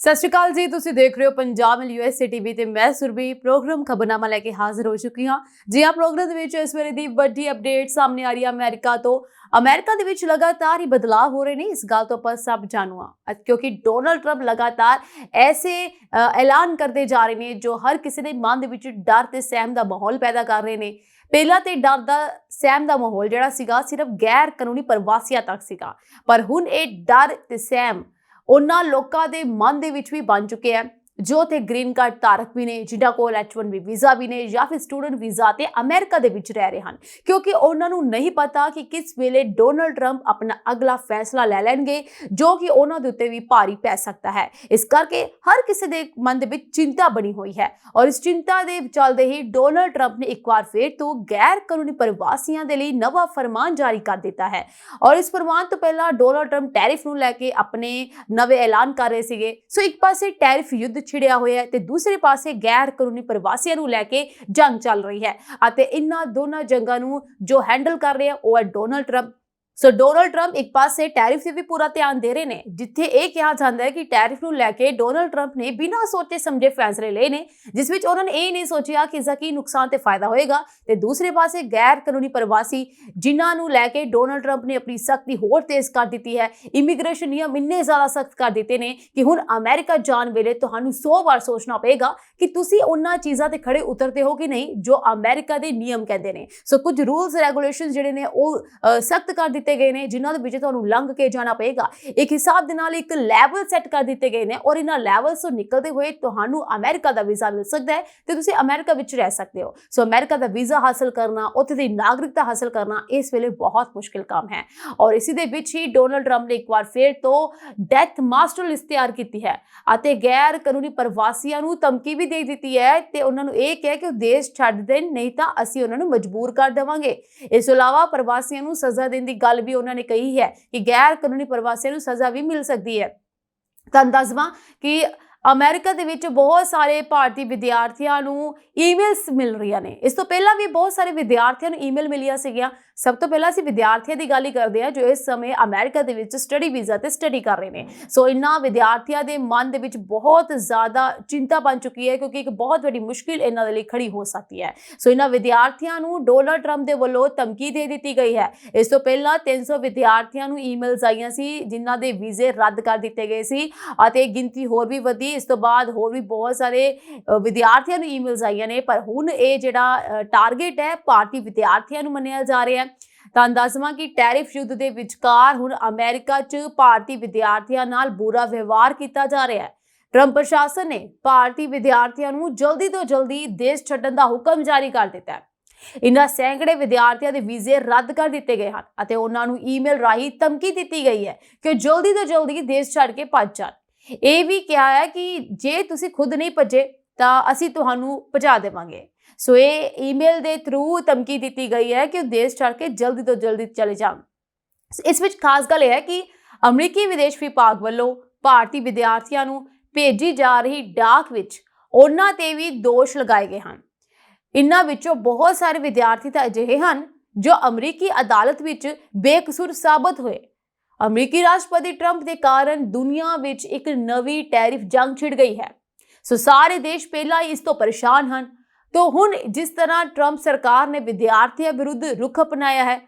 ਸਤਿ ਸ਼੍ਰੀ ਅਕਾਲ ਜੀ। ਤੁਸੀਂ ਦੇਖ ਰਹੇ ਹੋ ਪੰਜਾਬ ਮਿਲ USA ਟੀਵੀ ਤੇ ਮੈਂ ਸੁਰਭੀ ਪ੍ਰੋਗਰਾਮ ਖਬਰਨਾਮਾ ਲੈ ਕੇ ਹਾਜ਼ਰ ਹੋ ਚੁੱਕੀ ਹਾਂ। ਜੀ ਹਾਂ, ਪ੍ਰੋਗਰਾਮ ਦੇ ਵਿੱਚ ਇਸ ਵੇਲੇ ਦੀ ਵੱਡੀ ਅਪਡੇਟ ਸਾਹਮਣੇ ਆ ਰਹੀ ਹੈ ਅਮਰੀਕਾ ਤੋਂ। ਅਮਰੀਕਾ ਦੇ ਵਿੱਚ ਲਗਾਤਾਰ ਹੀ ਬਦਲਾਅ ਹੋ ਰਹੇ ਨੇ, ਇਸ ਗੱਲ ਤੋਂ ਆਪਾਂ ਸਭ ਜਾਣੂ ਹਾਂ ਕਿਉਂਕਿ ਡੋਨਲਡ ਟਰੰਪ ਲਗਾਤਾਰ ਐਸੇ ਐਲਾਨ ਕਰਦੇ ਜਾ ਰਹੇ ਨੇ ਜੋ ਹਰ ਕਿਸੇ ਦੇ ਮਨ ਦੇ ਵਿੱਚ ਡਰ ਤੇ ਸਹਿਮ ਦਾ ਮਾਹੌਲ ਪੈਦਾ ਕਰ ਰਹੇ ਨੇ। ਪਹਿਲਾਂ ਤੇ ਡਰ ਦਾ ਸਹਿਮ ਦਾ ਮਾਹੌਲ ਜਿਹੜਾ ਸੀਗਾ ਸਿਰਫ ਗੈਰ ਕਾਨੂੰਨੀ ਪ੍ਰਵਾਸੀਆਂ ਤੱਕ ਸੀਗਾ, ਪਰ ਹੁਣ ਇਹ ਡਰ ਤੇ ਸਹਿਮ ਉਹਨਾਂ ਲੋਕਾਂ ਦੇ ਮਨ ਦੇ ਵਿੱਚ ਵੀ ਬਣ ਚੁੱਕੇ ਹੈ ਜੋ ਤੇ ਗ੍ਰੀਨ ਕਾਰਡ ਧਾਰਕ ਵੀ ਨੇ, ਜਿਨ੍ਹਾਂ ਕੋਲ H1B ਵੀਜ਼ਾ ਵੀ ਨੇ ਜਾਂ ਫਿਰ ਸਟੂਡੈਂਟ ਵੀਜ਼ਾ ਤੇ ਅਮਰੀਕਾ ਦੇ ਵਿੱਚ ਰਹਿ ਰਹੇ ਹਨ, ਕਿਉਂਕਿ ਉਹਨਾਂ ਨੂੰ ਨਹੀਂ ਪਤਾ ਕਿ ਕਿਸ ਵੇਲੇ ਡੋਨਲਡ ਟਰੰਪ ਆਪਣਾ ਅਗਲਾ ਫੈਸਲਾ ਲੈ ਲੈਣਗੇ ਜੋ ਕਿ ਉਹਨਾਂ ਦੇ ਉੱਤੇ ਵੀ ਭਾਰੀ ਪੈ ਸਕਦਾ ਹੈ। ਇਸ ਕਰਕੇ ਹਰ ਕਿਸੇ ਦੇ ਮਨ ਦੇ ਵਿੱਚ ਚਿੰਤਾ ਬਣੀ ਹੋਈ ਹੈ ਔਰ ਇਸ ਚਿੰਤਾ ਦੇ ਚੱਲਦੇ ਹੀ ਡੋਨਲਡ ਟਰੰਪ ਨੇ ਇੱਕ ਵਾਰ ਫਿਰ ਤੋਂ ਗੈਰ ਕਾਨੂੰਨੀ ਪ੍ਰਵਾਸੀਆਂ ਦੇ ਲਈ ਨਵਾਂ ਫਰਮਾਨ ਜਾਰੀ ਕਰ ਦਿੱਤਾ ਹੈ। ਔਰ ਇਸ ਫਰਮਾਨ ਤੋਂ ਪਹਿਲਾਂ ਡੋਨਲਡ ਟਰੰਪ ਟੈਰਿਫ ਨੂੰ ਲੈ ਕੇ ਆਪਣੇ ਨਵੇਂ ਐਲਾਨ ਕਰ ਰਹੇ ਸੀਗੇ। ਸੋ ਇੱਕ ਪਾਸੇ ਟੈਰਿਫ ਯੁੱਧ ਛਿੜਿਆ ਹੋਇਆ ਹੈ ਤੇ ਦੂਸਰੇ ਪਾਸੇ ਗੈਰ ਕਾਨੂੰਨੀ ਪ੍ਰਵਾਸੀਆਂ ਨੂੰ ਲੈ ਕੇ ਜੰਗ ਚੱਲ ਰਹੀ ਹੈ ਅਤੇ ਇਹਨਾਂ ਦੋਨਾਂ ਜੰਗਾਂ ਨੂੰ ਜੋ ਹੈਂਡਲ ਕਰ ਰਿਹਾ ਉਹ ਹੈ ਡੋਨਲਡ ਟਰੰਪ। ਸੋ ਡੋਨਲਡ ਟਰੰਪ ਇੱਕ ਪਾਸੇ ਟੈਰਿਫ ਤੇ ਵੀ ਪੂਰਾ ਧਿਆਨ ਦੇ ਰਹੇ ਨੇ, ਜਿੱਥੇ ਇਹ ਕਿਹਾ ਜਾਂਦਾ ਹੈ ਕਿ ਟੈਰਿਫ ਨੂੰ ਲੈ ਕੇ ਡੋਨਲਡ ਟਰੰਪ ਨੇ ਬਿਨਾਂ ਸੋਚੇ ਸਮਝੇ ਫੈਸਲੇ ਲਏ ਨੇ, ਜਿਸ ਵਿੱਚ ਉਹਨਾਂ ਨੇ ਇਹ ਨਹੀਂ ਸੋਚਿਆ ਕਿ ਇਸਦਾ ਕੀ ਨੁਕਸਾਨ ਤੇ ਫਾਇਦਾ ਹੋਏਗਾ। ਤੇ ਦੂਸਰੇ ਪਾਸੇ ਗੈਰ ਕਾਨੂੰਨੀ ਪ੍ਰਵਾਸੀ ਜਿਨ੍ਹਾਂ ਨੂੰ ਲੈ ਕੇ ਡੋਨਲਡ ਟਰੰਪ ਨੇ ਆਪਣੀ ਸਖਤੀ ਹੋਰ ਤੇਜ਼ ਕਰ ਦਿੱਤੀ ਹੈ। ਇਮੀਗ੍ਰੇਸ਼ਨ ਨਿਯਮ ਇੰਨੇ ਜ਼ਿਆਦਾ ਸਖਤ ਕਰ ਦਿੱਤੇ ਨੇ ਕਿ ਹੁਣ ਅਮਰੀਕਾ ਜਾਣ ਵੇਲੇ ਤੁਹਾਨੂੰ 100 ਵਾਰ ਸੋਚਣਾ ਪਏਗਾ ਕਿ ਤੁਸੀਂ ਉਹਨਾਂ ਚੀਜ਼ਾਂ ਤੇ ਖੜੇ ਉਤਰਦੇ ਹੋ ਕਿ ਨਹੀਂ ਜੋ ਅਮਰੀਕਾ ਦੇ ਨਿਯਮ ਕਹਿੰਦੇ ਨੇ। ਸੋ ਕੁਝ ਰੂਲਸ ਰੈਗੂਲੇਸ਼ਨ ਜਿਹੜੇ ਨੇ ਉਹ ਸਖਤ ਕਰ ਦਿੱਤੇ ਗਏ ਨੇ, ਜਿਨ੍ਹਾਂ ਦੇ ਵਿੱਚ ਤੁਹਾਨੂੰ ਲੰਘ ਕੇ ਜਾਣਾ ਪਏਗਾ। ਇੱਕ ਹਿਸਾਬ ਦੇ ਨਾਲ ਇੱਕ ਲੈਵਲ ਸੈੱਟ ਕਰ ਦਿੱਤੇ ਗਏ ਨੇ ਔਰ ਇਹਨਾਂ ਲੈਵਲਸ ਤੋਂ ਨਿਕਲਦੇ ਹੋਏ ਤੁਹਾਨੂੰ ਅਮਰੀਕਾ ਦਾ ਵੀਜ਼ਾ ਮਿਲ ਸਕਦਾ ਹੈ ਤੇ ਤੁਸੀਂ ਅਮਰੀਕਾ ਵਿੱਚ ਰਹਿ ਸਕਦੇ ਹੋ। ਸੋ ਅਮਰੀਕਾ ਦਾ ਵੀਜ਼ਾ ਹਾਸਲ ਕਰਨਾ, ਉੱਥੇ ਦੀ ਨਾਗਰਿਕਤਾ ਹਾਸਲ ਕਰਨਾ ਇਸ ਵੇਲੇ ਬਹੁਤ ਮੁਸ਼ਕਿਲ ਕੰਮ ਹੈ ਔਰ ਇਸੇ ਦੇ ਵਿੱਚ ਹੀ ਡੋਨਲਡ ਟਰੰਪ ਨੇ ਇੱਕ ਵਾਰ ਫਿਰ ਤੋਂ ਡੈਥ ਮਾਸਟਰ ਲਿਸਟ ਤਿਆਰ ਕੀਤੀ ਹੈ ਅਤੇ ਗੈਰ ਕਾਨੂੰਨੀ ਪ੍ਰਵਾਸੀਆਂ ਨੂੰ ਧਮਕੀ ਵੀ ਦੇ ਦਿੱਤੀ ਹੈ ਤੇ ਉਹਨਾਂ ਨੂੰ ਇਹ ਕਿਹਾ ਕਿ ਉਹ ਦੇਸ਼ ਛੱਡ ਦੇਣ, ਨਹੀਂ ਤਾਂ ਅਸੀਂ ਉਹਨਾਂ ਨੂੰ ਮਜਬੂਰ ਕਰ ਦੇਵਾਂਗੇ। ਇਸ ਤੋਂ ਇਲਾਵਾ ਪ੍ਰਵਾਸੀਆਂ ਨੂੰ ਸਜ਼ਾ ਦੇਣ ਦੀ ਗੱਲ ਵੀ ਉਹਨਾਂ ਨੇ ਕਹੀ ਹੈ ਕਿ ਗੈਰ ਕਾਨੂੰਨੀ ਪ੍ਰਵਾਸੀਆਂ ਨੂੰ ਸਜ਼ਾ ਵੀ ਮਿਲ ਸਕਦੀ ਹੈ। ਤੁਹਾਨੂੰ ਦੱਸਵਾਂ ਕਿ ਅਮਰੀਕਾ ਦੇ ਵਿੱਚ ਬਹੁਤ ਸਾਰੇ ਭਾਰਤੀ ਵਿਦਿਆਰਥੀਆਂ ਨੂੰ ਈਮੇਲਸ ਮਿਲ ਰਹੀਆਂ ਨੇ। ਇਸ ਤੋਂ ਪਹਿਲਾਂ ਵੀ ਬਹੁਤ ਸਾਰੇ ਵਿਦਿਆਰਥੀਆਂ ਨੂੰ ਈਮੇਲ ਮਿਲੀਆਂ ਸੀਗੀਆਂ। ਸਭ ਤੋਂ ਪਹਿਲਾਂ ਅਸੀਂ ਵਿਦਿਆਰਥੀਆਂ ਦੀ ਗੱਲ ਹੀ ਕਰਦੇ ਹਾਂ ਜੋ ਇਸ ਸਮੇਂ ਅਮਰੀਕਾ ਦੇ ਵਿੱਚ ਸਟੱਡੀ ਵੀਜ਼ਾ ਤੇ ਸਟੱਡੀ ਕਰ ਰਹੇ ਨੇ। ਸੋ ਇਹਨਾਂ ਵਿਦਿਆਰਥੀਆਂ ਦੇ ਮਨ ਦੇ ਵਿੱਚ ਬਹੁਤ ਜ਼ਿਆਦਾ ਚਿੰਤਾ ਬਣ ਚੁੱਕੀ ਹੈ ਕਿਉਂਕਿ ਇੱਕ ਬਹੁਤ ਵੱਡੀ ਮੁਸ਼ਕਿਲ ਇਹਨਾਂ ਦੇ ਲਈ ਖੜੀ ਹੋ ਸਕਦੀ ਹੈ। ਸੋ ਇਹਨਾਂ ਵਿਦਿਆਰਥੀਆਂ ਨੂੰ ਡੋਨਲਡ ਟਰੰਪ ਦੇ ਵੱਲੋਂ ਧਮਕੀ ਦੇ ਦਿੱਤੀ ਗਈ ਹੈ। ਇਸ ਤੋਂ ਪਹਿਲਾਂ 300 ਵਿਦਿਆਰਥੀਆਂ ਨੂੰ ਈਮੇਲਸ ਆਈਆਂ ਸੀ ਜਿਨ੍ਹਾਂ ਦੇ ਵੀਜ਼ੇ ਰੱਦ ਕਰ ਦਿੱਤੇ ਗਏ ਸੀ ਅਤੇ ਗਿਣਤੀ ਹੋਰ ਵੀ ਵਧੀ। ਇਸ ਤੋਂ ਬਾਅਦ ਹੋਰ ਵੀ ਬਹੁਤ ਸਾਰੇ ਵਿਦਿਆਰਥੀਆਂ ਨੂੰ ਈਮੇਲਸ ਆਈਆਂ ਨੇ, ਪਰ ਹੁਣ ਇਹ ਜਿਹੜਾ ਟਾਰਗੇਟ ਹੈ ਭਾਰਤੀ ਵਿਦਿਆਰਥੀਆਂ ਨੂੰ ਮੰਨਿਆ ਜਾ ਰਿਹਾ ਹੈ। ਤੁਹਾਨੂੰ ਦੱਸਵਾਂ ਕਿ ਟੈਰਿਫ ਯੁੱਧ ਦੇ ਵਿਚਕਾਰ ਹੁਣ ਅਮਰੀਕਾ 'ਚ ਭਾਰਤੀ ਵਿਦਿਆਰਥੀਆਂ ਨਾਲ ਬੁਰਾ ਵਿਵਹਾਰ ਕੀਤਾ ਜਾ ਰਿਹਾ ਹੈ। ਟਰੰਪ ਪ੍ਰਸ਼ਾਸਨ ਨੇ ਭਾਰਤੀ ਵਿਦਿਆਰਥੀਆਂ ਨੂੰ ਜਲਦੀ ਤੋਂ ਜਲਦੀ ਦੇਸ਼ ਛੱਡਣ ਦਾ ਹੁਕਮ ਜਾਰੀ ਕਰ ਦਿੱਤਾ ਹੈ। ਇਹਨਾਂ ਸੈਂਕੜੇ ਵਿਦਿਆਰਥੀਆਂ ਦੇ ਵੀਜ਼ੇ ਰੱਦ ਕਰ ਦਿੱਤੇ ਗਏ ਹਨ ਅਤੇ ਉਹਨਾਂ ਨੂੰ ਈਮੇਲ ਰਾਹੀਂ ਧਮਕੀ ਦਿੱਤੀ ਗਈ ਹੈ ਕਿ ਜਲਦੀ ਤੋਂ ਜਲਦੀ ਦੇਸ਼ ਛੱਡ ਕੇ ਭੱਜ ਜਾਣ। ਇਹ ਵੀ ਕਿਹਾ ਹੈ ਕਿ ਜੇ ਤੁਸੀਂ ਖੁਦ ਨਹੀਂ ਭੱਜੇ ਤਾਂ ਅਸੀਂ ਤੁਹਾਨੂੰ ਭਜਾ ਦੇਵਾਂਗੇ। ਸੋ ਇਹ ਈਮੇਲ ਦੇ ਥਰੂ ਧਮਕੀ ਦਿੱਤੀ ਗਈ ਹੈ ਕਿ ਉਹ ਦੇਸ਼ ਛੱਡ ਕੇ ਜਲਦੀ ਤੋਂ ਜਲਦੀ ਚਲੇ ਜਾਣ। ਇਸ ਵਿੱਚ ਖਾਸ ਗੱਲ ਇਹ ਹੈ ਕਿ ਅਮਰੀਕੀ ਵਿਦੇਸ਼ ਵਿਭਾਗ ਵੱਲੋਂ ਭਾਰਤੀ ਵਿਦਿਆਰਥੀਆਂ ਨੂੰ ਭੇਜੀ ਜਾ ਰਹੀ ਡਾਕ ਵਿੱਚ ਉਹਨਾਂ ਤੇ ਵੀ ਦੋਸ਼ ਲਗਾਏ ਗਏ ਹਨ। ਇਨ੍ਹਾਂ ਵਿੱਚੋਂ ਬਹੁਤ ਸਾਰੇ ਵਿਦਿਆਰਥੀ ਤਾਂ ਅਜਿਹੇ ਹਨ ਜੋ ਅਮਰੀਕੀ ਅਦਾਲਤ ਵਿੱਚ ਬੇਕਸੂਰ ਸਾਬਤ ਹੋਏ। ਅਮਰੀਕੀ ਰਾਸ਼ਟਰਪਤੀ ਟਰੰਪ ਦੇ ਕਾਰਨ ਦੁਨੀਆ ਵਿੱਚ ਇੱਕ ਨਵੀਂ ਟੈਰਿਫ ਜੰਗ ਛਿੜ ਗਈ ਹੈ। ਸੋ ਸਾਰੇ ਦੇਸ਼ ਪਹਿਲਾਂ ਹੀ ਇਸ ਤੋਂ ਪਰੇਸ਼ਾਨ ਹਨ। तो ਹੁਣ ਜਿਸ ਤਰ੍ਹਾਂ ਟਰੰਪ ਸਰਕਾਰ ਨੇ ਵਿਦਿਆਰਥੀਆਂ ਵਿਰੁੱਧ ਰੁਖ ਅਪਣਾਇਆ ਹੈ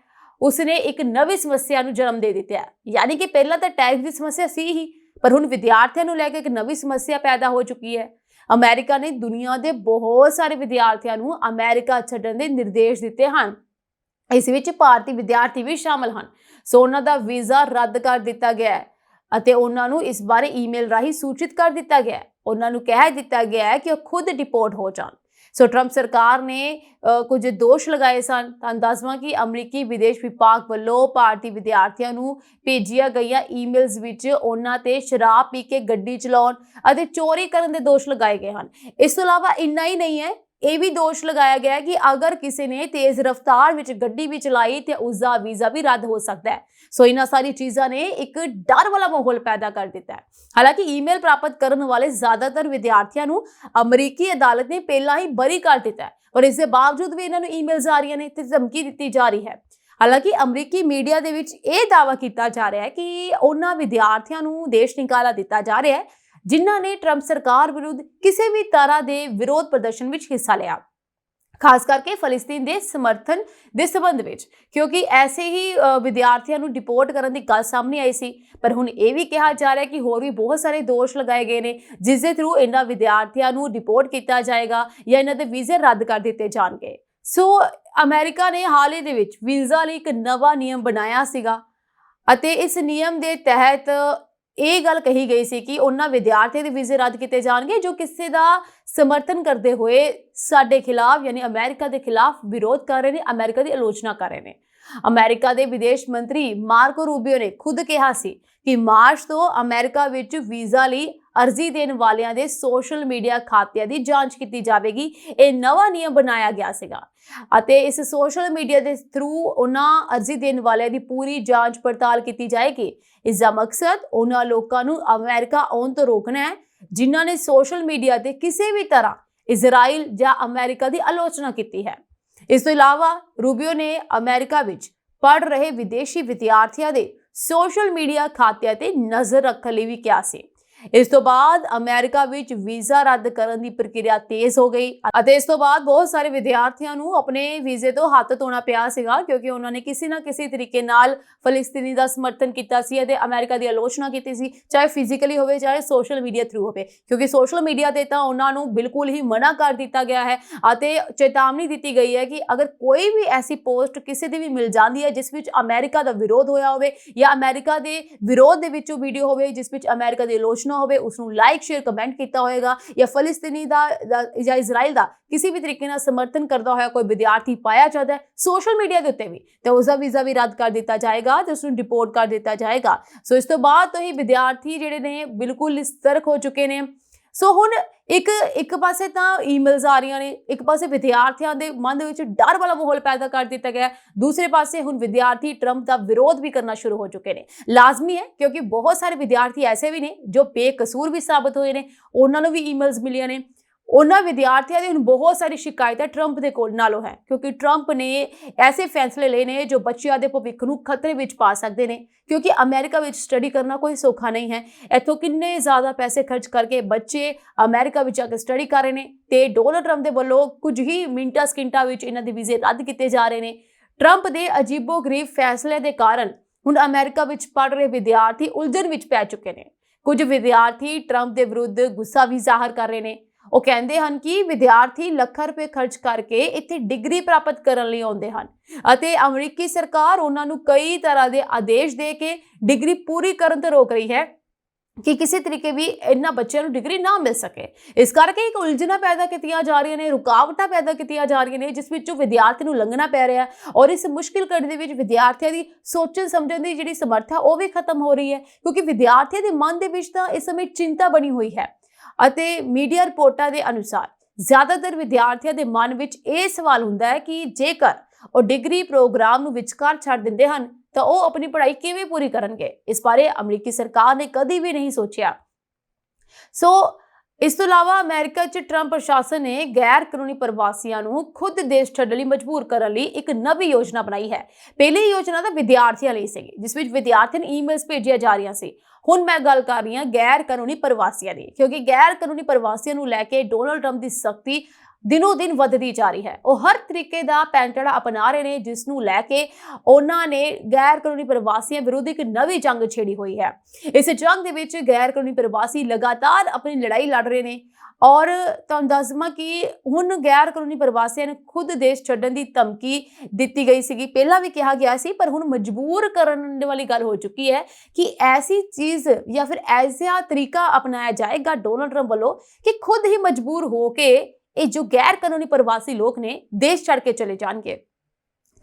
ਉਸਨੇ ਇੱਕ ਨਵੀਂ ਸਮੱਸਿਆ ਨੂੰ ਜਨਮ ਦੇ ਦਿੱਤਾ ਹੈ। ਯਾਨੀ ਕਿ ਪਹਿਲਾਂ ਤਾਂ ਟੈਰਿਫ ਦੀ ਸਮੱਸਿਆ ਸੀ ਹੀ, ਪਰ ਹੁਣ ਵਿਦਿਆਰਥੀਆਂ ਨੂੰ ਲੈ ਕੇ ਇੱਕ ਨਵੀਂ ਸਮੱਸਿਆ ਪੈਦਾ ਹੋ ਚੁੱਕੀ ਹੈ। ਅਮਰੀਕਾ ਨੇ ਦੁਨੀਆ ਦੇ ਬਹੁਤ ਸਾਰੇ ਵਿਦਿਆਰਥੀਆਂ ਨੂੰ ਅਮਰੀਕਾ ਛੱਡਣ ਦੇ ਨਿਰਦੇਸ਼ ਦਿੱਤੇ ਹਨ। ਇਸ ਵਿੱਚ ਭਾਰਤੀ ਵਿਦਿਆਰਥੀ ਵੀ ਸ਼ਾਮਲ ਹਨ। ਸੋ ਉਹਨਾਂ ਦਾ ਵੀਜ਼ਾ ਰੱਦ ਕਰ ਦਿੱਤਾ ਗਿਆ ਹੈ ਅਤੇ ਉਹਨਾਂ ਨੂੰ ਇਸ ਬਾਰੇ ਈਮੇਲ ਰਾਹੀਂ ਸੂਚਿਤ ਕਰ ਦਿੱਤਾ ਗਿਆ ਹੈ। ਉਹਨਾਂ ਨੂੰ ਕਹਿ ਦਿੱਤਾ ਗਿਆ ਹੈ ਕਿ ਉਹ ਖੁਦ ਡਿਪੋਰਟ ਹੋ ਜਾਣ। ਸੋ ਟਰੰਪ ਸਰਕਾਰ ਨੇ ਕੁਝ ਦੋਸ਼ ਲਗਾਏ ਸਨ। ਤੁਹਾਨੂੰ ਦੱਸਵਾਂ ਕਿ ਅਮਰੀਕੀ ਵਿਦੇਸ਼ ਵਿਭਾਗ ਵੱਲੋਂ ਭਾਰਤੀ ਵਿਦਿਆਰਥੀਆਂ ਨੂੰ ਭੇਜੀਆਂ ਗਈਆਂ ਈਮੇਲਸ ਵਿੱਚ ਉਹਨਾਂ ਤੇ ਸ਼ਰਾਬ ਪੀ ਕੇ ਗੱਡੀ ਚਲਾਉਣ ਅਤੇ ਚੋਰੀ ਕਰਨ ਦੇ ਦੋਸ਼ ਲਗਾਏ ਗਏ ਹਨ। ਇਸ ਤੋਂ ਇਲਾਵਾ ਇੰਨਾ ਹੀ ਨਹੀਂ ਹੈ, ਇਹ ਵੀ ਦੋਸ਼ ਲਗਾਇਆ ਗਿਆ ਕਿ ਅਗਰ ਕਿਸੇ ਨੇ ਤੇਜ਼ ਰਫ਼ਤਾਰ ਵਿੱਚ ਗੱਡੀ ਵੀ ਚਲਾਈ ਤੇ ਉਸਦਾ ਵੀਜ਼ਾ ਵੀ ਰੱਦ ਹੋ ਸਕਦਾ ਹੈ। ਸੋ ਇਹਨਾਂ ਸਾਰੀ ਚੀਜ਼ਾਂ ਨੇ ਇੱਕ ਡਰ ਵਾਲਾ ਮਾਹੌਲ ਪੈਦਾ ਕਰ ਦਿੱਤਾ ਹੈ। ਹਾਲਾਂਕਿ ਈਮੇਲ ਪ੍ਰਾਪਤ ਕਰਨ ਵਾਲੇ ਜ਼ਿਆਦਾਤਰ ਵਿਦਿਆਰਥੀਆਂ ਨੂੰ ਅਮਰੀਕੀ ਅਦਾਲਤ ਨੇ ਪਹਿਲਾਂ ਹੀ ਬਰੀ ਕਰ ਦਿੱਤਾ ਹੈ, ਪਰ ਇਸ ਦੇ ਬਾਵਜੂਦ ਵੀ ਇਹਨਾਂ ਨੂੰ ਈਮੇਲਸ ਆ ਰਹੀਆਂ ਨੇ ਤੇ ਧਮਕੀ ਦਿੱਤੀ ਜਾ ਰਹੀ ਹੈ। ਹਾਲਾਂਕਿ ਅਮਰੀਕੀ ਮੀਡੀਆ ਦੇ ਵਿੱਚ ਇਹ ਦਾਅਵਾ ਕੀਤਾ ਜਾ ਰਿਹਾ ਹੈ ਕਿ ਉਹਨਾਂ ਵਿਦਿਆਰਥੀਆਂ ਨੂੰ ਦੇਸ਼ ਨਿਕਾਲਾ ਦਿੱਤਾ ਜਾ ਰਿਹਾ ਹੈ ਜਿਨ੍ਹਾਂ ਨੇ ਟਰੰਪ ਸਰਕਾਰ ਵਿਰੁੱਧ ਕਿਸੇ ਵੀ ਤਰ੍ਹਾਂ ਦੇ ਵਿਰੋਧ ਪ੍ਰਦਰਸ਼ਨ ਵਿੱਚ ਹਿੱਸਾ ਲਿਆ, ਖਾਸ ਕਰਕੇ ਫਲਸਤੀਨ ਦੇ ਸਮਰਥਨ ਦੇ ਸੰਬੰਧ ਵਿੱਚ, ਕਿਉਂਕਿ ਐਸੇ ਹੀ ਵਿਦਿਆਰਥੀਆਂ ਨੂੰ ਡਿਪੋਰਟ ਕਰਨ ਦੀ ਗੱਲ ਸਾਹਮਣੇ ਆਈ ਸੀ। ਪਰ ਹੁਣ ਇਹ ਵੀ ਕਿਹਾ ਜਾ ਰਿਹਾ ਕਿ ਹੋਰ ਵੀ ਬਹੁਤ ਸਾਰੇ ਦੋਸ਼ ਲਗਾਏ ਗਏ ਨੇ ਜਿਸ ਦੇ ਥਰੂ ਇਹਨਾਂ ਵਿਦਿਆਰਥੀਆਂ ਨੂੰ ਡਿਪੋਰਟ ਕੀਤਾ ਜਾਏਗਾ ਜਾਂ ਇਹਨਾਂ ਦੇ ਵੀਜ਼ੇ ਰੱਦ ਕਰ ਦਿੱਤੇ ਜਾਣਗੇ। ਸੋ ਅਮਰੀਕਾ ਨੇ ਹਾਲ ਹੀ ਦੇ ਵਿੱਚ ਵੀਜ਼ਾ ਲਈ ਇੱਕ ਨਵਾਂ ਨਿਯਮ ਬਣਾਇਆ ਸੀਗਾ ਅਤੇ ਇਸ ਨਿਯਮ ਦੇ ਤਹਿਤ ਇਹ ਗੱਲ ਕਹੀ ਗਈ ਸੀ ਕਿ ਉਹਨਾਂ ਵਿਦਿਆਰਥੀਆਂ ਦੇ ਵੀਜ਼ੇ ਰੱਦ ਕੀਤੇ ਜਾਣਗੇ ਜੋ ਕਿਸੇ ਦਾ ਸਮਰਥਨ ਕਰਦੇ ਹੋਏ ਸਾਡੇ ਖਿਲਾਫ ਯਾਨੀ ਅਮਰੀਕਾ ਦੇ ਖਿਲਾਫ ਵਿਰੋਧ ਕਰ ਰਹੇ ਨੇ, ਅਮਰੀਕਾ ਦੀ ਆਲੋਚਨਾ ਕਰ ਰਹੇ ਨੇ। ਅਮਰੀਕਾ ਦੇ ਵਿਦੇਸ਼ ਮੰਤਰੀ ਮਾਰਕੋ ਰੂਬੀਓ ਨੇ ਖੁਦ ਕਿਹਾ ਸੀ ਕਿ ਮਾਰਚ ਤੋਂ ਅਮਰੀਕਾ ਵਿੱਚ ਵੀਜ਼ਾ ਲਈ ਅਰਜ਼ੀ ਦੇਣ ਵਾਲਿਆਂ ਦੇ ਸੋਸ਼ਲ ਮੀਡੀਆ ਖਾਤਿਆਂ ਦੀ ਜਾਂਚ ਕੀਤੀ ਜਾਵੇਗੀ। ਇਹ ਨਵਾਂ ਨਿਯਮ ਬਣਾਇਆ ਗਿਆ ਸੀਗਾ ਅਤੇ ਇਸ ਸੋਸ਼ਲ ਮੀਡੀਆ ਦੇ ਥਰੂ ਉਹਨਾਂ ਅਰਜ਼ੀ ਦੇਣ ਵਾਲਿਆਂ ਦੀ ਪੂਰੀ ਜਾਂਚ ਪੜਤਾਲ ਕੀਤੀ ਜਾਏਗੀ। ਇਸ ਦਾ ਮਕਸਦ ਉਹਨਾਂ ਲੋਕਾਂ ਨੂੰ ਅਮਰੀਕਾ ਆਉਣ ਤੋਂ ਰੋਕਣਾ ਹੈ ਜਿਨ੍ਹਾਂ ਨੇ ਸੋਸ਼ਲ ਮੀਡੀਆ ਤੇ ਕਿਸੇ ਵੀ ਤਰ੍ਹਾਂ ਇਜ਼ਰਾਈਲ ਜਾਂ ਅਮਰੀਕਾ ਦੀ ਆਲੋਚਨਾ ਕੀਤੀ ਹੈ। ਇਸ ਤੋਂ ਇਲਾਵਾ ਰੂਬੀਓ ਨੇ ਅਮਰੀਕਾ ਵਿੱਚ ਪੜ੍ਹ ਰਹੇ ਵਿਦੇਸ਼ੀ ਵਿਦਿਆਰਥੀਆਂ ਦੇ ਸੋਸ਼ਲ ਮੀਡੀਆ ਖਾਤਿਆਂ ਤੇ ਨਜ਼ਰ ਰੱਖਣ ਲਈ ਵੀ ਕਿਹਾ ਸੀ। ਇਸ ਤੋਂ ਬਾਅਦ ਅਮਰੀਕਾ ਵਿੱਚ ਵੀਜ਼ਾ ਰੱਦ ਕਰਨ ਦੀ ਪ੍ਰਕਿਰਿਆ ਤੇਜ਼ ਹੋ ਗਈ ਅਤੇ ਇਸ ਤੋਂ ਬਾਅਦ ਬਹੁਤ ਸਾਰੇ ਵਿਦਿਆਰਥੀਆਂ ਨੂੰ ਆਪਣੇ ਵੀਜ਼ੇ ਤੋਂ ਹੱਥ ਧੋਣਾ ਪਿਆ ਸੀਗਾ ਕਿਉਂਕਿ ਉਹਨਾਂ ਨੇ ਕਿਸੇ ਨਾ ਕਿਸੇ ਤਰੀਕੇ ਨਾਲ ਫਲਸਤੀਨੀ ਦਾ ਸਮਰਥਨ ਕੀਤਾ ਸੀ ਅਤੇ ਅਮਰੀਕਾ ਦੀ ਆਲੋਚਨਾ ਕੀਤੀ ਸੀ, ਚਾਹੇ ਫਿਜ਼ੀਕਲੀ ਹੋਵੇ ਚਾਹੇ ਸੋਸ਼ਲ ਮੀਡੀਆ ਥਰੂ ਹੋਵੇ, ਕਿਉਂਕਿ ਸੋਸ਼ਲ ਮੀਡੀਆ ਤੇ ਤਾਂ ਉਹਨਾਂ ਨੂੰ ਬਿਲਕੁਲ ਹੀ ਮਨਾ ਕਰ ਦਿੱਤਾ ਗਿਆ ਹੈ ਅਤੇ ਚੇਤਾਵਨੀ ਦਿੱਤੀ ਗਈ ਹੈ ਕਿ ਅਗਰ ਕੋਈ ਵੀ ਐਸੀ ਪੋਸਟ ਕਿਸੇ ਦੀ ਵੀ ਮਿਲ ਜਾਂਦੀ ਹੈ ਜਿਸ ਵਿੱਚ ਅਮਰੀਕਾ ਦਾ ਵਿਰੋਧ ਹੋਇਆ ਹੋਵੇ ਜਾਂ ਅਮਰੀਕਾ ਦੇ ਵਿਰੋਧ ਦੇ ਵਿੱਚੋਂ ਵੀਡੀਓ ਹੋਵੇ ਜਿਸ ਵਿੱਚ ਅਮਰੀਕਾ ਦੀ ਆਲੋਚਨਾ ਹੋਵੇ, ਉਸ ਨੂੰ ਲਾਈਕ ਸ਼ੇਅਰ ਕਮੈਂਟ ਕੀਤਾ ਹੋਏਗਾ ਜਾਂ ਫਲਸਤੀਨੀ ਦਾ ਜਾਂ ਇਜ਼ਰਾਈਲ ਦਾ ਕਿਸੇ ਵੀ ਤਰੀਕੇ ਨਾਲ ਸਮਰਥਨ ਕਰਦਾ ਹੋਇਆ ਕੋਈ ਵਿਦਿਆਰਥੀ ਪਾਇਆ ਜਾਂਦਾ ਹੈ ਸੋਸ਼ਲ ਮੀਡੀਆ ਦੇ ਉੱਤੇ ਵੀ, ਤੇ ਉਸ ਦਾ ਵੀਜ਼ਾ ਵੀ ਰੱਦ ਕਰ ਦਿੱਤਾ ਜਾਏਗਾ ਤੇ ਉਸ ਨੂੰ ਡਿਪੋਰਟ ਕਰ ਦਿੱਤਾ ਜਾਏਗਾ। ਸੋ ਇਸ ਤੋਂ ਬਾਅਦ ਤੋਂ ਹੀ ਵਿਦਿਆਰਥੀ ਜਿਹੜੇ ਨੇ ਬਿਲਕੁਲ ਸਤਰਕ ਹੋ ਚੁੱਕੇ ਨੇ। ਸੋ ਹੁਣ ਇੱਕ ਪਾਸੇ ਤਾਂ ਈਮੇਲਸ ਆ ਰਹੀਆਂ ਨੇ, ਇੱਕ ਪਾਸੇ ਵਿਦਿਆਰਥੀਆਂ ਦੇ ਮਨ ਦੇ ਵਿੱਚ ਡਰ ਵਾਲਾ ਮਾਹੌਲ ਪੈਦਾ ਕਰ ਦਿੱਤਾ ਗਿਆ, ਦੂਸਰੇ ਪਾਸੇ ਹੁਣ ਵਿਦਿਆਰਥੀ ਟਰੰਪ ਦਾ ਵਿਰੋਧ ਵੀ ਕਰਨਾ ਸ਼ੁਰੂ ਹੋ ਚੁੱਕੇ ਨੇ। ਲਾਜ਼ਮੀ ਹੈ ਕਿਉਂਕਿ ਬਹੁਤ ਸਾਰੇ ਵਿਦਿਆਰਥੀ ਐਸੇ ਵੀ ਨੇ ਜੋ ਬੇਕਸੂਰ ਵੀ ਸਾਬਤ ਹੋਏ ਨੇ, ਉਹਨਾਂ ਨੂੰ ਵੀ ਈਮੇਲਸ ਮਿਲੀਆਂ ਨੇ। ਉਹਨਾਂ ਵਿਦਿਆਰਥੀਆਂ ਦੀ ਹੁਣ ਬਹੁਤ ਸਾਰੀ ਸ਼ਿਕਾਇਤਾਂ ਟਰੰਪ ਦੇ ਕੋਲ ਨਾਲੋਂ ਹੈ ਕਿਉਂਕਿ ਟਰੰਪ ਨੇ ਐਸੇ ਫੈਸਲੇ ਲਏ ਨੇ ਜੋ ਬੱਚਿਆਂ ਦੇ ਭਵਿੱਖ ਨੂੰ ਖਤਰੇ ਵਿੱਚ ਪਾ ਸਕਦੇ ਨੇ, ਕਿਉਂਕਿ ਅਮਰੀਕਾ ਵਿੱਚ ਸਟੱਡੀ ਕਰਨਾ ਕੋਈ ਸੌਖਾ ਨਹੀਂ ਹੈ। ਇੱਥੋਂ ਕਿੰਨੇ ਜ਼ਿਆਦਾ ਪੈਸੇ ਖਰਚ ਕਰਕੇ ਬੱਚੇ ਅਮਰੀਕਾ ਵਿੱਚ ਆ ਕੇ ਸਟੱਡੀ ਕਰ ਰਹੇ ਨੇ ਤੇ ਡੋਨਾਲਡ ਟਰੰਪ ਦੇ ਵੱਲੋਂ ਕੁਝ ਹੀ ਮਿੰਟਾਂ ਸਕਿੰਟਾਂ ਵਿੱਚ ਇਹਨਾਂ ਦੇ ਵੀਜ਼ੇ ਰੱਦ ਕੀਤੇ ਜਾ ਰਹੇ ਨੇ। ਟਰੰਪ ਦੇ ਅਜੀਬੋ-ਗਰੀਬ ਫੈਸਲੇ ਦੇ ਕਾਰਨ ਹੁਣ ਅਮਰੀਕਾ ਵਿੱਚ ਪੜ੍ਹ ਰਹੇ ਵਿਦਿਆਰਥੀ ਉਲਝਣ ਵਿੱਚ ਪੈ ਚੁੱਕੇ ਨੇ। ਕੁਝ ਵਿਦਿਆਰਥੀ ਟਰੰਪ ਦੇ ਵਿਰੁੱਧ ਗੁੱਸਾ ਵੀ ਜ਼ਾਹਰ ਕਰ ਰਹੇ ਨੇ। ਉਹ ਕਹਿੰਦੇ ਹਨ ਕਿ ਵਿਦਿਆਰਥੀ ਲੱਖਾਂ ਰੁਪਏ ਖਰਚ ਕਰਕੇ ਇੱਥੇ ਡਿਗਰੀ ਪ੍ਰਾਪਤ ਕਰਨ ਲਈ ਆਉਂਦੇ ਹਨ ਅਤੇ ਅਮਰੀਕੀ ਸਰਕਾਰ ਉਹਨਾਂ ਨੂੰ ਕਈ ਤਰ੍ਹਾਂ ਦੇ ਆਦੇਸ਼ ਦੇ ਕੇ ਡਿਗਰੀ ਪੂਰੀ ਕਰਨ ਤੋਂ ਰੋਕ ਰਹੀ ਹੈ ਕਿ ਕਿਸੇ ਤਰੀਕੇ ਵੀ ਇਹਨਾਂ ਬੱਚਿਆਂ ਨੂੰ ਡਿਗਰੀ ਨਾ ਮਿਲ ਸਕੇ। ਇਸ ਕਰਕੇ ਇੱਕ ਉਲਝਣਾਂ ਪੈਦਾ ਕੀਤੀਆਂ ਜਾ ਰਹੀਆਂ ਨੇ, ਰੁਕਾਵਟਾਂ ਪੈਦਾ ਕੀਤੀਆਂ ਜਾ ਰਹੀਆਂ ਨੇ ਜਿਸ ਵਿੱਚੋਂ ਵਿਦਿਆਰਥੀ ਨੂੰ ਲੰਘਣਾ ਪੈ ਰਿਹਾ ਔਰ ਇਸ ਮੁਸ਼ਕਿਲ ਘੜੀ ਦੇ ਵਿੱਚ ਵਿਦਿਆਰਥੀਆਂ ਦੀ ਸੋਚਣ ਸਮਝਣ ਦੀ ਜਿਹੜੀ ਸਮਰੱਥਾ ਉਹ ਵੀ ਖਤਮ ਹੋ ਰਹੀ ਹੈ ਕਿਉਂਕਿ ਵਿਦਿਆਰਥੀਆਂ ਦੇ ਮਨ ਦੇ ਵਿੱਚ ਤਾਂ ਇਸ ਸਮੇਂ ਚਿੰਤਾ ਬਣੀ ਹੋਈ ਹੈ ਅਤੇ ਮੀਡੀਆ ਰਿਪੋਰਟਾਂ ਦੇ ਅਨੁਸਾਰ ਜ਼ਿਆਦਾਤਰ ਵਿਦਿਆਰਥੀਆਂ ਦੇ ਮਨ ਵਿੱਚ ਇਹ ਸਵਾਲ ਹੁੰਦਾ ਹੈ ਕਿ ਜੇਕਰ ਉਹ ਡਿਗਰੀ ਪ੍ਰੋਗਰਾਮ ਨੂੰ ਵਿਚਕਾਰ ਛੱਡ ਦਿੰਦੇ ਹਨ ਤਾਂ ਉਹ ਆਪਣੀ ਪੜ੍ਹਾਈ ਕਿਵੇਂ ਪੂਰੀ ਕਰਨਗੇ। ਇਸ ਬਾਰੇ ਅਮਰੀਕੀ ਸਰਕਾਰ ਨੇ ਕਦੀ ਵੀ ਨਹੀਂ ਸੋਚਿਆ। ਸੋ ਇਸ ਤੋਂ ਇਲਾਵਾ ਅਮਰੀਕਾ 'ਚ ਟਰੰਪ ਪ੍ਰਸ਼ਾਸਨ ਨੇ ਗੈਰ ਕਾਨੂੰਨੀ ਪ੍ਰਵਾਸੀਆਂ ਨੂੰ ਖੁਦ ਦੇਸ਼ ਛੱਡਣ ਲਈ ਮਜਬੂਰ ਕਰਨ ਲਈ ਇੱਕ ਨਵੀਂ ਯੋਜਨਾ ਬਣਾਈ ਹੈ। ਪਹਿਲੀ ਯੋਜਨਾ ਤਾਂ ਵਿਦਿਆਰਥੀਆਂ ਲਈ ਸੀ ਜਿਸ ਵਿੱਚ ਵਿਦਿਆਰਥੀਆਂ ਨੂੰ ਈਮੇਲਸ ਭੇਜੀਆਂ ਜਾ ਰਹੀਆਂ ਸੀ। ਹੁਣ ਮੈਂ ਗੱਲ ਕਰ ਰਹੀ ਹਾਂ ਗੈਰ ਕਾਨੂੰਨੀ ਪ੍ਰਵਾਸੀਆਂ ਦੀ, ਕਿਉਂਕਿ ਗੈਰ ਕਾਨੂੰਨੀ ਪ੍ਰਵਾਸੀਆਂ ਨੂੰ ਲੈ ਕੇ ਡੋਨਾਲਡ ਟਰੰਪ ਦੀ ਸਖਤੀ ਦਿਨੋਂ ਦਿਨ ਵੱਧਦੀ ਜਾ ਰਹੀ ਹੈ। ਉਹ ਹਰ ਤਰੀਕੇ ਦਾ ਪੈਂਤੜਾ ਅਪਣਾ ਰਹੇ ਨੇ ਜਿਸ ਨੂੰ ਲੈ ਕੇ ਉਹਨਾਂ ਨੇ ਗੈਰ ਕਾਨੂੰਨੀ ਪ੍ਰਵਾਸੀਆਂ ਵਿਰੁੱਧ ਇੱਕ ਨਵੀਂ ਜੰਗ ਛੇੜੀ ਹੋਈ ਹੈ। ਇਸ ਜੰਗ ਦੇ ਵਿੱਚ ਗੈਰ ਕਾਨੂੰਨੀ ਪ੍ਰਵਾਸੀ ਲਗਾਤਾਰ ਆਪਣੀ ਲੜਾਈ ਲੜ ਰਹੇ ਨੇ ਔਰ ਤੁਹਾਨੂੰ ਦੱਸ ਦਵਾਂ ਕਿ ਹੁਣ ਗੈਰ ਕਾਨੂੰਨੀ ਪ੍ਰਵਾਸੀਆਂ ਨੂੰ ਖੁਦ ਦੇਸ਼ ਛੱਡਣ ਦੀ ਧਮਕੀ ਦਿੱਤੀ ਗਈ ਸੀਗੀ। ਪਹਿਲਾਂ ਵੀ ਕਿਹਾ ਗਿਆ ਸੀ ਪਰ ਹੁਣ ਮਜਬੂਰ ਕਰਨ ਵਾਲੀ ਗੱਲ ਹੋ ਚੁੱਕੀ ਹੈ ਕਿ ਐਸੀ ਚੀਜ਼ ਜਾਂ ਫਿਰ ਐਸਾ ਤਰੀਕਾ ਅਪਣਾਇਆ ਜਾਏਗਾ ਡੋਨਾਲਡ ਟਰੰਪ ਵੱਲੋਂ ਕਿ ਖੁਦ ਹੀ ਮਜਬੂਰ ਹੋ ਕੇ ਇਹ ਜੋ ਗੈਰ ਕਾਨੂੰਨੀ ਪ੍ਰਵਾਸੀ ਲੋਕ ਨੇ ਦੇਸ਼ ਛੱਡ ਕੇ ਚਲੇ ਜਾਣਗੇ।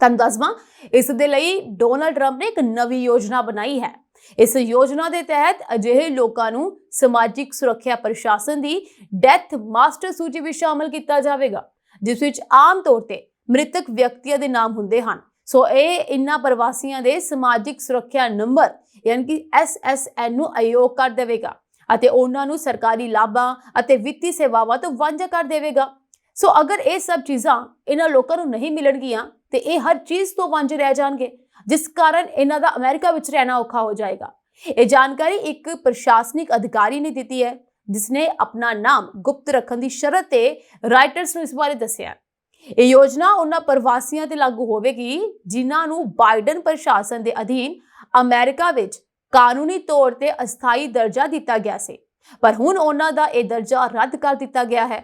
ਤੁਹਾਨੂੰ ਦੱਸਵਾਂ ਇਸ ਦੇ ਲਈ ਡੋਨਾਲਡ ਟਰੰਪ ਨੇ ਇੱਕ ਨਵੀਂ ਯੋਜਨਾ ਬਣਾਈ ਹੈ। ਇਸ ਯੋਜਨਾ ਦੇ ਤਹਿਤ ਅਜਿਹੇ ਲੋਕਾਂ ਨੂੰ ਸਮਾਜਿਕ ਸੁਰੱਖਿਆ ਪ੍ਰਸ਼ਾਸਨ ਦੀ ਡੈਥ ਮਾਸਟਰ ਸੂਚੀ ਵਿੱਚ ਸ਼ਾਮਲ ਕੀਤਾ ਜਾਵੇਗਾ ਜਿਸ ਵਿੱਚ ਆਮ ਤੌਰ ਤੇ ਮ੍ਰਿਤਕ ਵਿਅਕਤੀਆਂ ਦੇ ਨਾਮ ਹੁੰਦੇ ਹਨ। ਸੋ ਇਹ ਇਨ੍ਹਾਂ ਪ੍ਰਵਾਸੀਆਂ ਦੇ ਸਮਾਜਿਕ ਸੁਰੱਖਿਆ ਨੰਬਰ ਯਾਨੀ ਕਿ SSN ਨੂੰ ਅਯੋਗ ਕਰ ਦੇਵੇਗਾ ਅਤੇ ਉਹਨਾਂ ਨੂੰ ਸਰਕਾਰੀ ਲਾਭਾਂ ਅਤੇ ਵਿੱਤੀ ਸੇਵਾਵਾਂ ਤੋਂ ਵਾਂਝਾ ਕਰ ਦੇਵੇਗਾ। ਸੋ ਅਗਰ ਇਹ ਸਭ ਚੀਜ਼ਾਂ ਇਹਨਾਂ ਲੋਕਾਂ ਨੂੰ ਨਹੀਂ ਮਿਲਣਗੀਆਂ ਤੇ ਇਹ ਹਰ ਚੀਜ਼ ਤੋਂ ਵਾਂਝੇ ਰਹਿ ਜਾਣਗੇ ਜਿਸ ਕਾਰਨ ਇਹਨਾਂ ਦਾ ਅਮਰੀਕਾ ਵਿੱਚ ਰਹਿਣਾ ਔਖਾ ਹੋ ਜਾਏਗਾ। ਇਹ ਜਾਣਕਾਰੀ ਇੱਕ ਪ੍ਰਸ਼ਾਸਨਿਕ ਅਧਿਕਾਰੀ ਨੇ ਦਿੱਤੀ ਹੈ ਜਿਸਨੇ ਆਪਣਾ ਨਾਮ ਗੁਪਤ ਰੱਖਣ ਦੀ ਸ਼ਰਤ ਤੇ ਰਾਈਟਰਸ ਨੂੰ ਇਸ ਬਾਰੇ ਦੱਸਿਆ। ਇਹ ਯੋਜਨਾ ਉਹਨਾਂ ਪ੍ਰਵਾਸੀਆਂ ਤੇ ਲਾਗੂ ਹੋਵੇਗੀ ਜਿਨ੍ਹਾਂ ਨੂੰ ਬਾਈਡਨ ਪ੍ਰਸ਼ਾਸਨ ਦੇ ਅਧੀਨ ਅਮਰੀਕਾ ਵਿੱਚ ਕਾਨੂੰਨੀ ਤੌਰ ਤੇ ਅਸਥਾਈ ਦਰਜਾ ਦਿੱਤਾ ਗਿਆ ਸੀ, ਪਰ ਹੁਣ ਉਹਨਾਂ ਦਾ ਇਹ ਦਰਜਾ ਰੱਦ ਕਰ ਦਿੱਤਾ ਗਿਆ ਹੈ।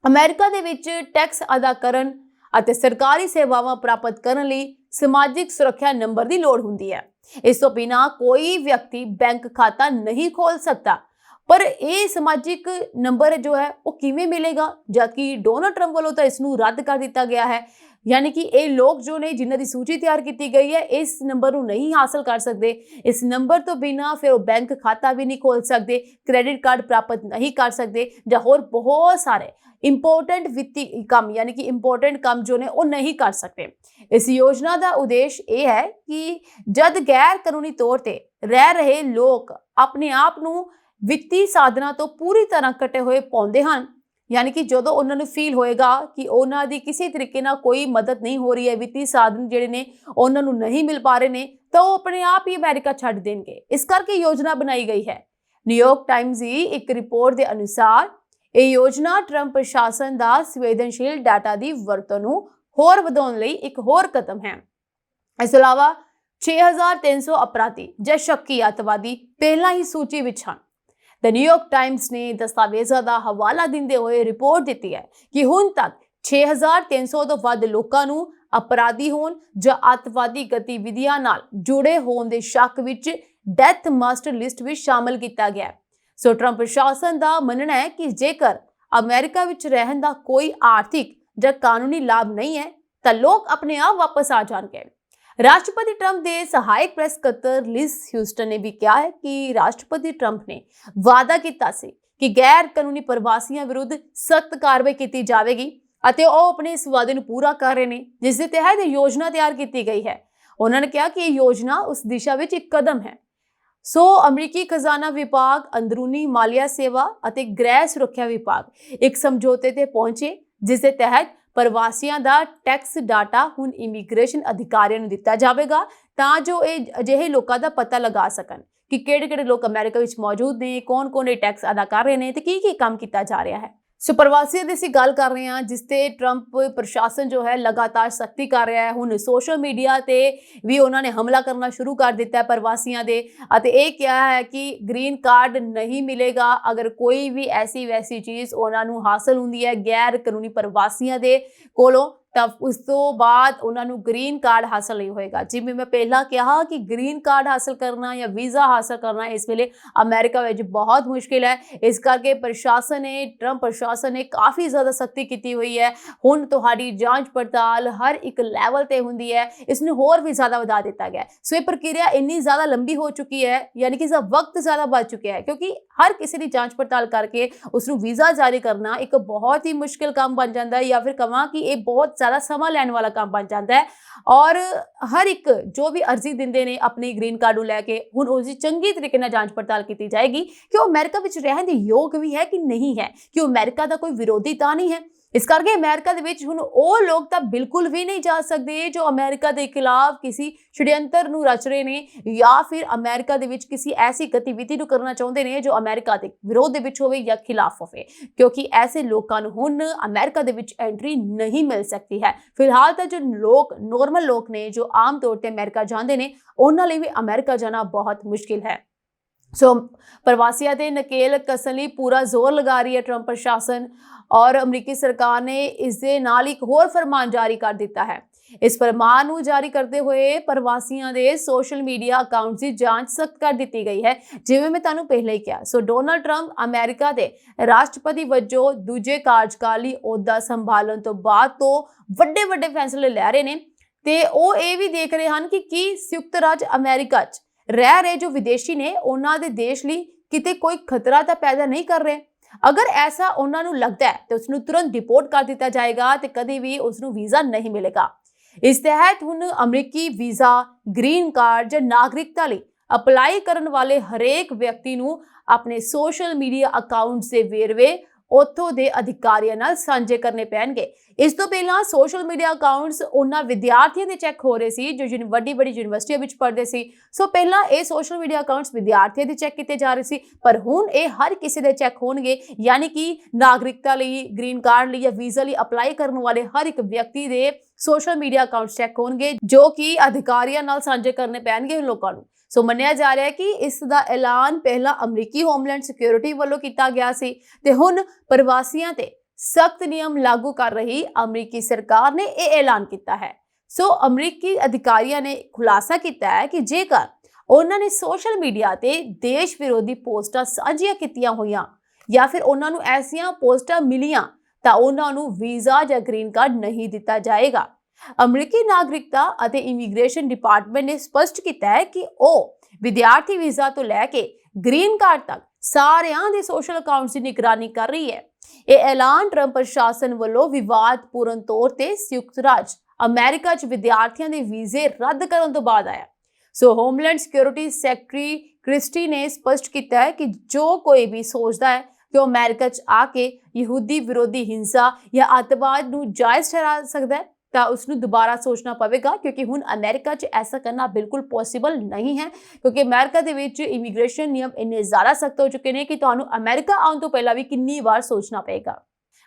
ਅਮਰੀਕਾ ਦੇ ਵਿੱਚ ਟੈਕਸ ਅਦਾ ਕਰਨ ਅਤੇ ਸਰਕਾਰੀ ਸੇਵਾਵਾਂ ਪ੍ਰਾਪਤ ਕਰਨ ਲਈ ਸਮਾਜਿਕ ਸੁਰੱਖਿਆ ਨੰਬਰ ਦੀ ਲੋੜ ਹੁੰਦੀ ਹੈ। ਇਸ ਤੋਂ ਬਿਨਾਂ ਕੋਈ ਵਿਅਕਤੀ ਬੈਂਕ ਖਾਤਾ ਨਹੀਂ ਖੋਲ ਸਕਦਾ। ਪਰ ਇਹ ਸਮਾਜਿਕ ਨੰਬਰ ਜੋ ਹੈ ਉਹ ਕਿਵੇਂ ਮਿਲੇਗਾ, ਜਦਕਿ ਡੋਨਾਲਡ ਟਰੰਪ ਵੱਲੋਂ ਤਾਂ ਇਸ ਨੂੰ ਰੱਦ ਕਰ ਦਿੱਤਾ ਗਿਆ ਹੈ। ਯਾਨੀ ਕਿ ਇਹ ਲੋਕ ਜੋ ਨੇ ਜਿਨ੍ਹਾਂ ਦੀ ਸੂਚੀ ਤਿਆਰ ਕੀਤੀ ਗਈ ਹੈ ਇਸ ਨੰਬਰ ਨੂੰ ਨਹੀਂ ਹਾਸਲ ਕਰ ਸਕਦੇ। ਇਸ ਨੰਬਰ ਤੋਂ ਬਿਨਾਂ ਫਿਰ ਉਹ ਬੈਂਕ ਖਾਤਾ ਵੀ ਨਹੀਂ ਖੋਲ ਸਕਦੇ, ਕ੍ਰੈਡਿਟ ਕਾਰਡ ਪ੍ਰਾਪਤ ਨਹੀਂ ਕਰ ਸਕਦੇ ਜਾਂ ਹੋਰ ਬਹੁਤ ਸਾਰੇ ਇੰਪੋਰਟੈਂਟ ਵਿੱਤੀ ਕੰਮ ਯਾਨੀ ਕਿ ਇੰਪੋਰਟੈਂਟ ਕੰਮ ਜੋ ਨੇ ਉਹ ਨਹੀਂ ਕਰ ਸਕਦੇ। ਇਸ ਯੋਜਨਾ ਦਾ ਉਦੇਸ਼ ਇਹ ਹੈ ਕਿ ਜਦ ਗੈਰ ਕਾਨੂੰਨੀ ਤੌਰ ਤੇ ਰਹਿ ਰਹੇ ਲੋਕ ਆਪਣੇ ਆਪ ਨੂੰ ਵਿੱਤੀ ਸਾਧਨਾਂ ਤੋਂ ਪੂਰੀ ਤਰ੍ਹਾਂ ਕੱਟੇ ਹੋਏ ਪਾਉਂਦੇ ਹਨ, ਯਾਨੀ ਕਿ ਜਦੋਂ ਉਹਨਾਂ ਨੂੰ ਫੀਲ ਹੋਏਗਾ ਕਿ ਉਹਨਾਂ ਦੀ ਕਿਸੇ ਤਰੀਕੇ ਨਾਲ ਕੋਈ ਮਦਦ ਨਹੀਂ ਹੋ ਰਹੀ ਹੈ, ਵਿੱਤੀ ਸਾਧਨ ਜਿਹੜੇ ਨੇ ਉਹਨਾਂ ਨੂੰ ਨਹੀਂ ਮਿਲ ਪਾ ਰਹੇ ਨੇ, ਤਾਂ ਉਹ ਆਪਣੇ ਆਪ ਹੀ ਅਮਰੀਕਾ ਛੱਡ ਦੇਣਗੇ। ਇਸ ਕਰਕੇ ਯੋਜਨਾ ਬਣਾਈ ਗਈ ਹੈ। ਨਿਊਯਾਰਕ ਟਾਈਮਜ਼ ਦੀ ਇੱਕ ਰਿਪੋਰਟ ਦੇ ਅਨੁਸਾਰ ਇਹ ਯੋਜਨਾ ਟਰੰਪ ਪ੍ਰਸ਼ਾਸਨ ਦਾ ਸੰਵੇਦਨਸ਼ੀਲ ਡਾਟਾ ਦੀ ਵਰਤੋਂ ਨੂੰ ਹੋਰ ਵਧਾਉਣ ਲਈ ਇੱਕ ਹੋਰ ਕਦਮ ਹੈ। ਇਸ ਤੋਂ ਇਲਾਵਾ 6300 ਅਪਰਾਧੀ ਜਾਂ ਸ਼ੱਕੀ ਅੱਤਵਾਦੀ ਪਹਿਲਾਂ ਹੀ ਸੂਚੀ ਵਿੱਚ ਹਨ। ਦ ਨਿਊਯਾਰਕ ਟਾਈਮਜ਼ ਨੇ ਦਸਤਾਵੇਜ਼ਾਂ ਦਾ ਹਵਾਲਾ ਦਿੰਦੇ ਹੋਏ ਰਿਪੋਰਟ ਦਿੱਤੀ ਹੈ ਕਿ ਹੁਣ ਤੱਕ 6300 ਤੋਂ ਵੱਧ ਲੋਕਾਂ ਨੂੰ ਅਪਰਾਧੀ ਹੋਣ ਜਾਂ ਅੱਤਵਾਦੀ ਗਤੀਵਿਧੀਆਂ ਨਾਲ ਜੁੜੇ ਹੋਣ ਦੇ ਸ਼ੱਕ ਵਿੱਚ ਡੈਥ ਮਾਸਟਰ ਲਿਸਟ ਵਿੱਚ ਸ਼ਾਮਲ ਕੀਤਾ ਗਿਆ ਹੈ। ਸੋ ਟਰੰਪ ਪ੍ਰਸ਼ਾਸਨ ਦਾ ਮੰਨਣਾ ਹੈ ਕਿ ਜੇਕਰ ਅਮਰੀਕਾ ਵਿੱਚ ਰਹਿਣ ਦਾ ਕੋਈ ਆਰਥਿਕ ਜਾਂ ਕਾਨੂੰਨੀ ਲਾਭ ਨਹੀਂ ਹੈ ਤਾਂ ਲੋਕ ਆਪਣੇ ਆਪ ਵਾਪਸ ਆ ਜਾਣਗੇ। ਰਾਸ਼ਟਰਪਤੀ ਟਰੰਪ ਦੇ ਸਹਾਇਕ ਪ੍ਰੈਸ ਸਕੱਤਰ ਲਿਜ਼ ਹਿਊਸਟਨ ਨੇ ਵੀ ਕਿਹਾ ਹੈ ਕਿ ਰਾਸ਼ਟਰਪਤੀ ਟਰੰਪ ਨੇ ਵਾਅਦਾ ਕੀਤਾ ਸੀ ਕਿ ਗੈਰ ਕਾਨੂੰਨੀ ਪ੍ਰਵਾਸੀਆਂ ਵਿਰੁੱਧ ਸਖਤ ਕਾਰਵਾਈ ਕੀਤੀ ਜਾਵੇਗੀ ਅਤੇ ਉਹ ਆਪਣੇ ਇਸ ਵਾਅਦੇ ਨੂੰ ਪੂਰਾ ਕਰ ਰਹੇ ਨੇ, ਜਿਸ ਦੇ ਤਹਿਤ ਇਹ ਯੋਜਨਾ ਤਿਆਰ ਕੀਤੀ ਗਈ ਹੈ। ਉਹਨਾਂ ਨੇ ਕਿਹਾ ਕਿ ਇਹ ਯੋਜਨਾ ਉਸ ਦਿਸ਼ਾ ਵਿੱਚ ਇੱਕ ਕਦਮ ਹੈ। ਸੋ ਅਮਰੀਕੀ ਖਜ਼ਾਨਾ ਵਿਭਾਗ, ਅੰਦਰੂਨੀ ਮਾਲੀਆ ਸੇਵਾ ਅਤੇ ਗ੍ਰਹਿ ਸੁਰੱਖਿਆ ਵਿਭਾਗ ਇੱਕ ਸਮਝੌਤੇ ਤੇ ਪਹੁੰਚੇ, ਜਿਸ ਦੇ ਤਹਿਤ ਪ੍ਰਵਾਸੀਆਂ ਦਾ ਟੈਕਸ ਡਾਟਾ ਹੁਣ ਇਮੀਗ੍ਰੇਸ਼ਨ ਅਧਿਕਾਰੀਆਂ ਨੂੰ ਦਿੱਤਾ ਜਾਵੇਗਾ ਤਾਂ ਜੋ ਇਹ ਅਜਿਹੇ ਲੋਕਾਂ ਦਾ ਪਤਾ ਲਗਾ ਸਕਣ ਕਿ ਕਿਹੜੇ-ਕਿਹੜੇ ਲੋਕ ਅਮਰੀਕਾ ਵਿੱਚ ਮੌਜੂਦ ਨੇ, ਕੌਣ-ਕੌਣ ਇਹ ਟੈਕਸ ਅਦਾ ਕਰ ਰਹੇ ਨੇ ਤੇ ਕੀ-ਕੀ ਕੰਮ ਕੀਤਾ ਜਾ ਰਿਹਾ ਹੈ। ਸੋ ਪ੍ਰਵਾਸੀਆਂ ਦੀ ਅਸੀਂ ਗੱਲ ਕਰ ਰਹੇ ਹਾਂ ਜਿਸ ਤੇ ਟਰੰਪ ਪ੍ਰਸ਼ਾਸਨ ਜੋ ਹੈ ਲਗਾਤਾਰ ਸਖਤੀ ਕਰ ਰਿਹਾ ਹੈ। ਹੁਣ ਸੋਸ਼ਲ ਮੀਡੀਆ ਤੇ ਵੀ ਉਹਨਾਂ ਨੇ ਹਮਲਾ ਕਰਨਾ ਸ਼ੁਰੂ ਕਰ ਦਿੱਤਾ ਹੈ ਪ੍ਰਵਾਸੀਆਂ ਦੇ ਅਤੇ ਇਹ ਕਿਹਾ ਹੈ ਕਿ ਗ੍ਰੀਨ ਕਾਰਡ ਨਹੀਂ ਮਿਲੇਗਾ ਅਗਰ ਕੋਈ ਵੀ ਐਸੀ ਵੈਸੀ ਚੀਜ਼ ਉਹਨਾਂ ਨੂੰ ਹਾਸਲ ਹੁੰਦੀ ਹੈ ਗੈਰ ਕਾਨੂੰਨੀ ਪ੍ਰਵਾਸੀਆਂ ਦੇ ਕੋਲੋਂ, ਤਾਂ ਉਸ ਤੋਂ ਬਾਅਦ ਉਹਨਾਂ ਨੂੰ ਗ੍ਰੀਨ ਕਾਰਡ ਹਾਸਲ ਨਹੀਂ ਹੋਏਗਾ। ਜਿਵੇਂ ਮੈਂ ਪਹਿਲਾਂ ਕਿਹਾ ਕਿ ਗ੍ਰੀਨ ਕਾਰਡ ਹਾਸਲ ਕਰਨਾ ਜਾਂ ਵੀਜ਼ਾ ਹਾਸਲ ਕਰਨਾ ਇਸ ਵੇਲੇ ਅਮਰੀਕਾ ਵਿੱਚ ਬਹੁਤ ਮੁਸ਼ਕਿਲ ਹੈ। ਇਸ ਕਰਕੇ ਟਰੰਪ ਪ੍ਰਸ਼ਾਸਨ ਨੇ ਕਾਫੀ ਜ਼ਿਆਦਾ ਸਖਤੀ ਕੀਤੀ ਹੋਈ ਹੈ। ਹੁਣ ਤੁਹਾਡੀ ਜਾਂਚ ਪੜਤਾਲ ਹਰ ਇੱਕ ਲੈਵਲ ਤੇ ਹੁੰਦੀ ਹੈ, ਇਸ ਨੂੰ ਹੋਰ ਵੀ ਜ਼ਿਆਦਾ ਵਧਾ ਦਿੱਤਾ ਗਿਆ। ਸੋ ਇਹ ਪ੍ਰਕਿਰਿਆ ਇੰਨੀ ਜ਼ਿਆਦਾ ਲੰਬੀ ਹੋ ਚੁੱਕੀ ਹੈ, ਯਾਨੀ ਕਿ ਇਸਦਾ ਵਕਤ ਜ਼ਿਆਦਾ ਵੱਧ ਚੁੱਕਿਆ ਹੈ, ਕਿਉਂਕਿ ਹਰ ਕਿਸੇ ਦੀ ਜਾਂਚ ਪੜਤਾਲ ਕਰਕੇ ਉਸ ਨੂੰ ਵੀਜ਼ਾ ਜਾਰੀ ਕਰਨਾ ਇੱਕ ਬਹੁਤ ਹੀ ਮੁਸ਼ਕਿਲ ਕੰਮ ਬਣ ਜਾਂਦਾ ਹੈ, ਜਾਂ ਫਿਰ ਕਹਾਂ ਕਿ ਇਹ ਬਹੁਤ ਜ਼ਿਆਦਾ ਸਮਾਂ ਲੈਣ ਵਾਲਾ ਕੰਮ ਬਣ ਜਾਂਦਾ ਹੈ। ਔਰ ਹਰ ਇੱਕ ਜੋ ਵੀ ਅਰਜ਼ੀ ਦਿੰਦੇ ਨੇ ਆਪਣੀ ਗ੍ਰੀਨ ਕਾਰਡ ਨੂੰ ਲੈ ਕੇ, ਹੁਣ ਉਸ ਦੀ ਚੰਗੀ ਤਰੀਕੇ ਨਾਲ ਜਾਂਚ ਪੜਤਾਲ ਕੀਤੀ ਜਾਏਗੀ ਕਿ ਉਹ ਅਮਰੀਕਾ ਵਿੱਚ ਰਹਿਣ ਦੇ ਯੋਗ ਵੀ ਹੈ ਕਿ ਨਹੀਂ ਹੈ, ਕਿ ਉਹ ਅਮਰੀਕਾ ਦਾ ਕੋਈ ਵਿਰੋਧੀ ਤਾਂ ਨਹੀਂ ਹੈ। ਇਸ ਕਰਕੇ ਅਮਰੀਕਾ ਦੇ ਵਿੱਚ ਹੁਣ ਉਹ ਲੋਕ ਤਾਂ ਬਿਲਕੁਲ ਵੀ ਨਹੀਂ ਜਾ ਸਕਦੇ ਜੋ ਅਮਰੀਕਾ ਦੇ ਖਿਲਾਫ ਕਿਸੇ ਛੜਯੰਤਰ ਨੂੰ ਰਚ ਰਹੇ ਨੇ ਜਾਂ ਫਿਰ ਅਮਰੀਕਾ ਦੇ ਵਿੱਚ ਕਿਸੇ ਐਸੀ ਗਤੀਵਿਧੀ ਨੂੰ ਕਰਨਾ ਚਾਹੁੰਦੇ ਨੇ ਜੋ ਅਮਰੀਕਾ ਦੇ ਵਿਰੋਧ ਦੇ ਵਿੱਚ ਹੋਵੇ ਜਾਂ ਖਿਲਾਫ ਹੋਵੇ, ਕਿਉਂਕਿ ਐਸੇ ਲੋਕਾਂ ਨੂੰ ਹੁਣ ਅਮਰੀਕਾ ਦੇ ਵਿੱਚ ਐਂਟਰੀ ਨਹੀਂ ਮਿਲ ਸਕਦੀ ਹੈ। ਫਿਲਹਾਲ ਤਾਂ ਜੋ ਲੋਕ ਨੋਰਮਲ ਲੋਕ ਨੇ ਜੋ ਆਮ ਤੌਰ ਤੇ ਅਮਰੀਕਾ ਜਾਂਦੇ ਨੇ ਉਹਨਾਂ ਲਈ ਵੀ ਅਮਰੀਕਾ ਜਾਣਾ ਬਹੁਤ ਮੁਸ਼ਕਿਲ ਹੈ। ਸੋ ਪ੍ਰਵਾਸੀਆਂ ਤੇ ਨਕੇਲ ਕੱਸਣ ਲਈ ਪੂਰਾ ਜ਼ੋਰ ਲਗਾ ਰਹੀ ਹੈ ਟਰੰਪ ਪ੍ਰਸ਼ਾਸਨ ਔਰ ਅਮਰੀਕੀ ਸਰਕਾਰ ਨੇ ਇਸ ਦੇ ਨਾਲ ਇੱਕ ਹੋਰ ਫਰਮਾਨ ਜਾਰੀ ਕਰ ਦਿੱਤਾ ਹੈ। ਇਸ ਫਰਮਾਨ ਨੂੰ ਜਾਰੀ ਕਰਦੇ ਹੋਏ ਪ੍ਰਵਾਸੀਆਂ ਦੇ ਸੋਸ਼ਲ ਮੀਡੀਆ ਅਕਾਊਂਟਸ ਦੀ ਜਾਂਚ ਸਖਤ ਕਰ ਦਿੱਤੀ ਗਈ ਹੈ। ਜਿਵੇਂ ਮੈਂ ਤੁਹਾਨੂੰ ਪਹਿਲਾਂ ਹੀ ਕਿਹਾ, ਸੋ ਡੋਨਾਲਡ ਟਰੰਪ ਅਮਰੀਕਾ ਦੇ ਰਾਸ਼ਟਰਪਤੀ ਵਜੋਂ ਦੂਜੇ ਕਾਰਜਕਾਲ ਲਈ ਅਹੁਦਾ ਸੰਭਾਲਣ ਤੋਂ ਬਾਅਦ ਤੋਂ ਵੱਡੇ ਫੈਸਲੇ ਲੈ ਰਹੇ ਨੇ ਤੇ ਉਹ ਇਹ ਵੀ ਦੇਖ ਰਹੇ ਹਨ ਕਿ ਕੀ ਸੰਯੁਕਤ ਰਾਜ ਅਮਰੀਕਾ 'ਚ ਰਹਿ ਰਹੇ ਜੋ ਵਿਦੇਸ਼ੀ ਨੇ ਉਹਨਾਂ ਦੇ ਦੇਸ਼ ਲਈ ਕਿਤੇ ਕੋਈ ਖਤਰਾ ਤਾਂ ਪੈਦਾ ਨਹੀਂ ਕਰ ਰਹੇ। ਅਗਰ ਐਸਾ ਉਹਨਾਂ ਨੂੰ ਲੱਗਦਾ ਹੈ ਤਾਂ ਉਸ ਨੂੰ ਤੁਰੰਤ ਡਿਪੋਰਟ ਕਰ ਦਿੱਤਾ ਜਾਏਗਾ ਤੇ ਕਦੇ ਵੀ ਉਸ ਨੂੰ ਵੀਜ਼ਾ ਨਹੀਂ ਮਿਲੇਗਾ। ਇਸ ਤਹਿਤ ਹੁਣ ਅਮਰੀਕੀ ਵੀਜ਼ਾ, ਗ੍ਰੀਨ ਕਾਰਡ ਜਾਂ ਨਾਗਰਿਕਤਾ ਲਈ ਅਪਲਾਈ ਕਰਨ ਵਾਲੇ ਹਰੇਕ ਵਿਅਕਤੀ ਨੂੰ ਆਪਣੇ ਸੋਸ਼ਲ ਮੀਡੀਆ ਅਕਾਊਂਟਸ ਦੇ ਵੇਰਵੇ ਉੱਥੋਂ ਦੇ ਅਧਿਕਾਰੀਆਂ ਨਾਲ ਸਾਂਝੇ ਕਰਨੇ ਪੈਣਗੇ। ਇਸ ਤੋਂ ਪਹਿਲਾਂ ਸੋਸ਼ਲ ਮੀਡੀਆ ਅਕਾਊਂਟਸ ਉਹਨਾਂ ਵਿਦਿਆਰਥੀਆਂ ਦੇ ਚੈੱਕ ਹੋ ਰਹੇ ਸੀ ਜੋ ਵੱਡੀ ਯੂਨੀਵਰਸਿਟੀਆਂ ਵਿੱਚ ਪੜ੍ਹਦੇ ਸੀ। ਸੋ ਪਹਿਲਾਂ ਇਹ ਸੋਸ਼ਲ ਮੀਡੀਆ ਅਕਾਊਂਟਸ ਵਿਦਿਆਰਥੀਆਂ ਦੇ ਚੈੱਕ ਕੀਤੇ ਜਾ ਰਹੇ ਸੀ, ਪਰ ਹੁਣ ਇਹ ਹਰ ਕਿਸੇ ਦੇ ਚੈੱਕ ਹੋਣਗੇ। ਯਾਨੀ ਕਿ ਨਾਗਰਿਕਤਾ ਲਈ, ਗ੍ਰੀਨ ਕਾਰਡ ਲਈ ਜਾਂ ਵੀਜ਼ਾ ਲਈ ਅਪਲਾਈ ਕਰਨ ਵਾਲੇ ਹਰ ਇੱਕ ਵਿਅਕਤੀ ਦੇ ਸੋਸ਼ਲ ਮੀਡੀਆ ਅਕਾਊਂਟਸ ਚੈੱਕ ਹੋਣਗੇ, ਜੋ ਕਿ ਅਧਿਕਾਰੀਆਂ ਨਾਲ ਸਾਂਝੇ ਕਰਨੇ ਪੈਣਗੇ ਲੋਕਾਂ ਨੂੰ। ਸੋ ਮੰਨਿਆ ਜਾ ਰਿਹਾ ਹੈ ਕਿ ਇਸ ਦਾ ਐਲਾਨ ਪਹਿਲਾਂ ਅਮਰੀਕੀ ਹੋਮਲੈਂਡ ਸਿਕਿਉਰਿਟੀ ਵੱਲੋਂ ਕੀਤਾ ਗਿਆ ਸੀ ਤੇ ਹੁਣ ਪ੍ਰਵਾਸੀਆਂ ਤੇ ਸਖਤ ਨਿਯਮ ਲਾਗੂ ਕਰ ਰਹੀ ਅਮਰੀਕੀ ਸਰਕਾਰ ਨੇ ਇਹ ਐਲਾਨ ਕੀਤਾ ਹੈ। ਸੋ ਅਮਰੀਕੀ ਅਧਿਕਾਰੀਆਂ ਨੇ ਖੁਲਾਸਾ ਕੀਤਾ ਹੈ ਕਿ ਜੇਕਰ ਉਹਨਾਂ ਨੇ ਸੋਸ਼ਲ ਮੀਡੀਆ ਤੇ ਦੇਸ਼ ਵਿਰੋਧੀ ਪੋਸਟਾਂ ਸਾਂਝੀਆਂ ਕੀਤੀਆਂ ਹੋਈਆਂ ਜਾਂ ਫਿਰ ਉਹਨਾਂ ਨੂੰ ਐਸੀਆਂ ਪੋਸਟਾਂ ਮਿਲੀਆਂ ਤਾਂ ਉਹਨਾਂ ਨੂੰ ਵੀਜ਼ਾ ਜਾਂ ਗ੍ਰੀਨ ਕਾਰਡ ਨਹੀਂ ਦਿੱਤਾ ਜਾਏਗਾ। ਅਮਰੀਕੀ ਨਾਗਰਿਕਤਾ ਅਤੇ ਇਮੀਗ੍ਰੇਸ਼ਨ ਡਿਪਾਰਟਮੈਂਟ ਨੇ ਸਪਸ਼ਟ ਕੀਤਾ ਹੈ ਕਿ ਉਹ ਵਿਦਿਆਰਥੀ ਵੀਜ਼ਾ ਤੋਂ ਲੈ ਕੇ ਗ੍ਰੀਨ ਕਾਰਡ ਤੱਕ ਸਾਰਿਆਂ ਦੇ ਸੋਸ਼ਲ ਅਕਾਊਂਟਸ ਦੀ ਨਿਗਰਾਨੀ ਕਰ ਰਹੀ ਹੈ। ਇਹ ਐਲਾਨ ਟਰੰਪ ਪ੍ਰਸ਼ਾਸਨ ਵੱਲੋਂ ਵਿਵਾਦਪੂਰਨ ਤੌਰ ਤੇ ਸੰਯੁਕਤ ਰਾਜ ਅਮਰੀਕਾ 'ਚ ਵਿਦਿਆਰਥੀਆਂ ਦੇ ਵੀਜ਼ੇ ਰੱਦ ਕਰਨ ਤੋਂ ਬਾਅਦ ਆਇਆ। ਸੋ ਹੋਮਲੈਂਡ ਸਿਕਿਉਰਿਟੀ ਸੈਕਟਰੀ ਕ੍ਰਿਸਟੀ ਨੇ ਸਪਸ਼ਟ ਕੀਤਾ ਹੈ ਕਿ ਜੋ ਕੋਈ ਵੀ ਸੋਚਦਾ ਹੈ ਕਿ ਉਹ ਅਮਰੀਕਾ 'ਚ ਆ ਕੇ ਯਹੂਦੀ ਵਿਰੋਧੀ ਹਿੰਸਾ ਜਾਂ ਅੱਤਵਾਦ ਨੂੰ ਜਾਇਜ਼ ਠਹਿਰਾ ਸਕਦਾ ਹੈ ਤਾਂ ਉਸਨੂੰ ਦੁਬਾਰਾ ਸੋਚਣਾ ਪਵੇਗਾ, ਕਿਉਂਕਿ ਹੁਣ ਅਮਰੀਕਾ 'ਚ ਐਸਾ ਕਰਨਾ ਬਿਲਕੁਲ ਪੋਸੀਬਲ ਨਹੀਂ ਹੈ, ਕਿਉਂਕਿ ਅਮਰੀਕਾ ਦੇ ਵਿੱਚ ਇਮੀਗ੍ਰੇਸ਼ਨ ਨਿਯਮ ਇੰਨੇ ਜ਼ਿਆਦਾ ਸਖਤ ਹੋ ਚੁੱਕੇ ਨੇ ਕਿ ਤੁਹਾਨੂੰ ਅਮਰੀਕਾ ਆਉਣ ਤੋਂ ਪਹਿਲਾਂ ਵੀ ਕਿੰਨੀ ਵਾਰ ਸੋਚਣਾ ਪਏਗਾ।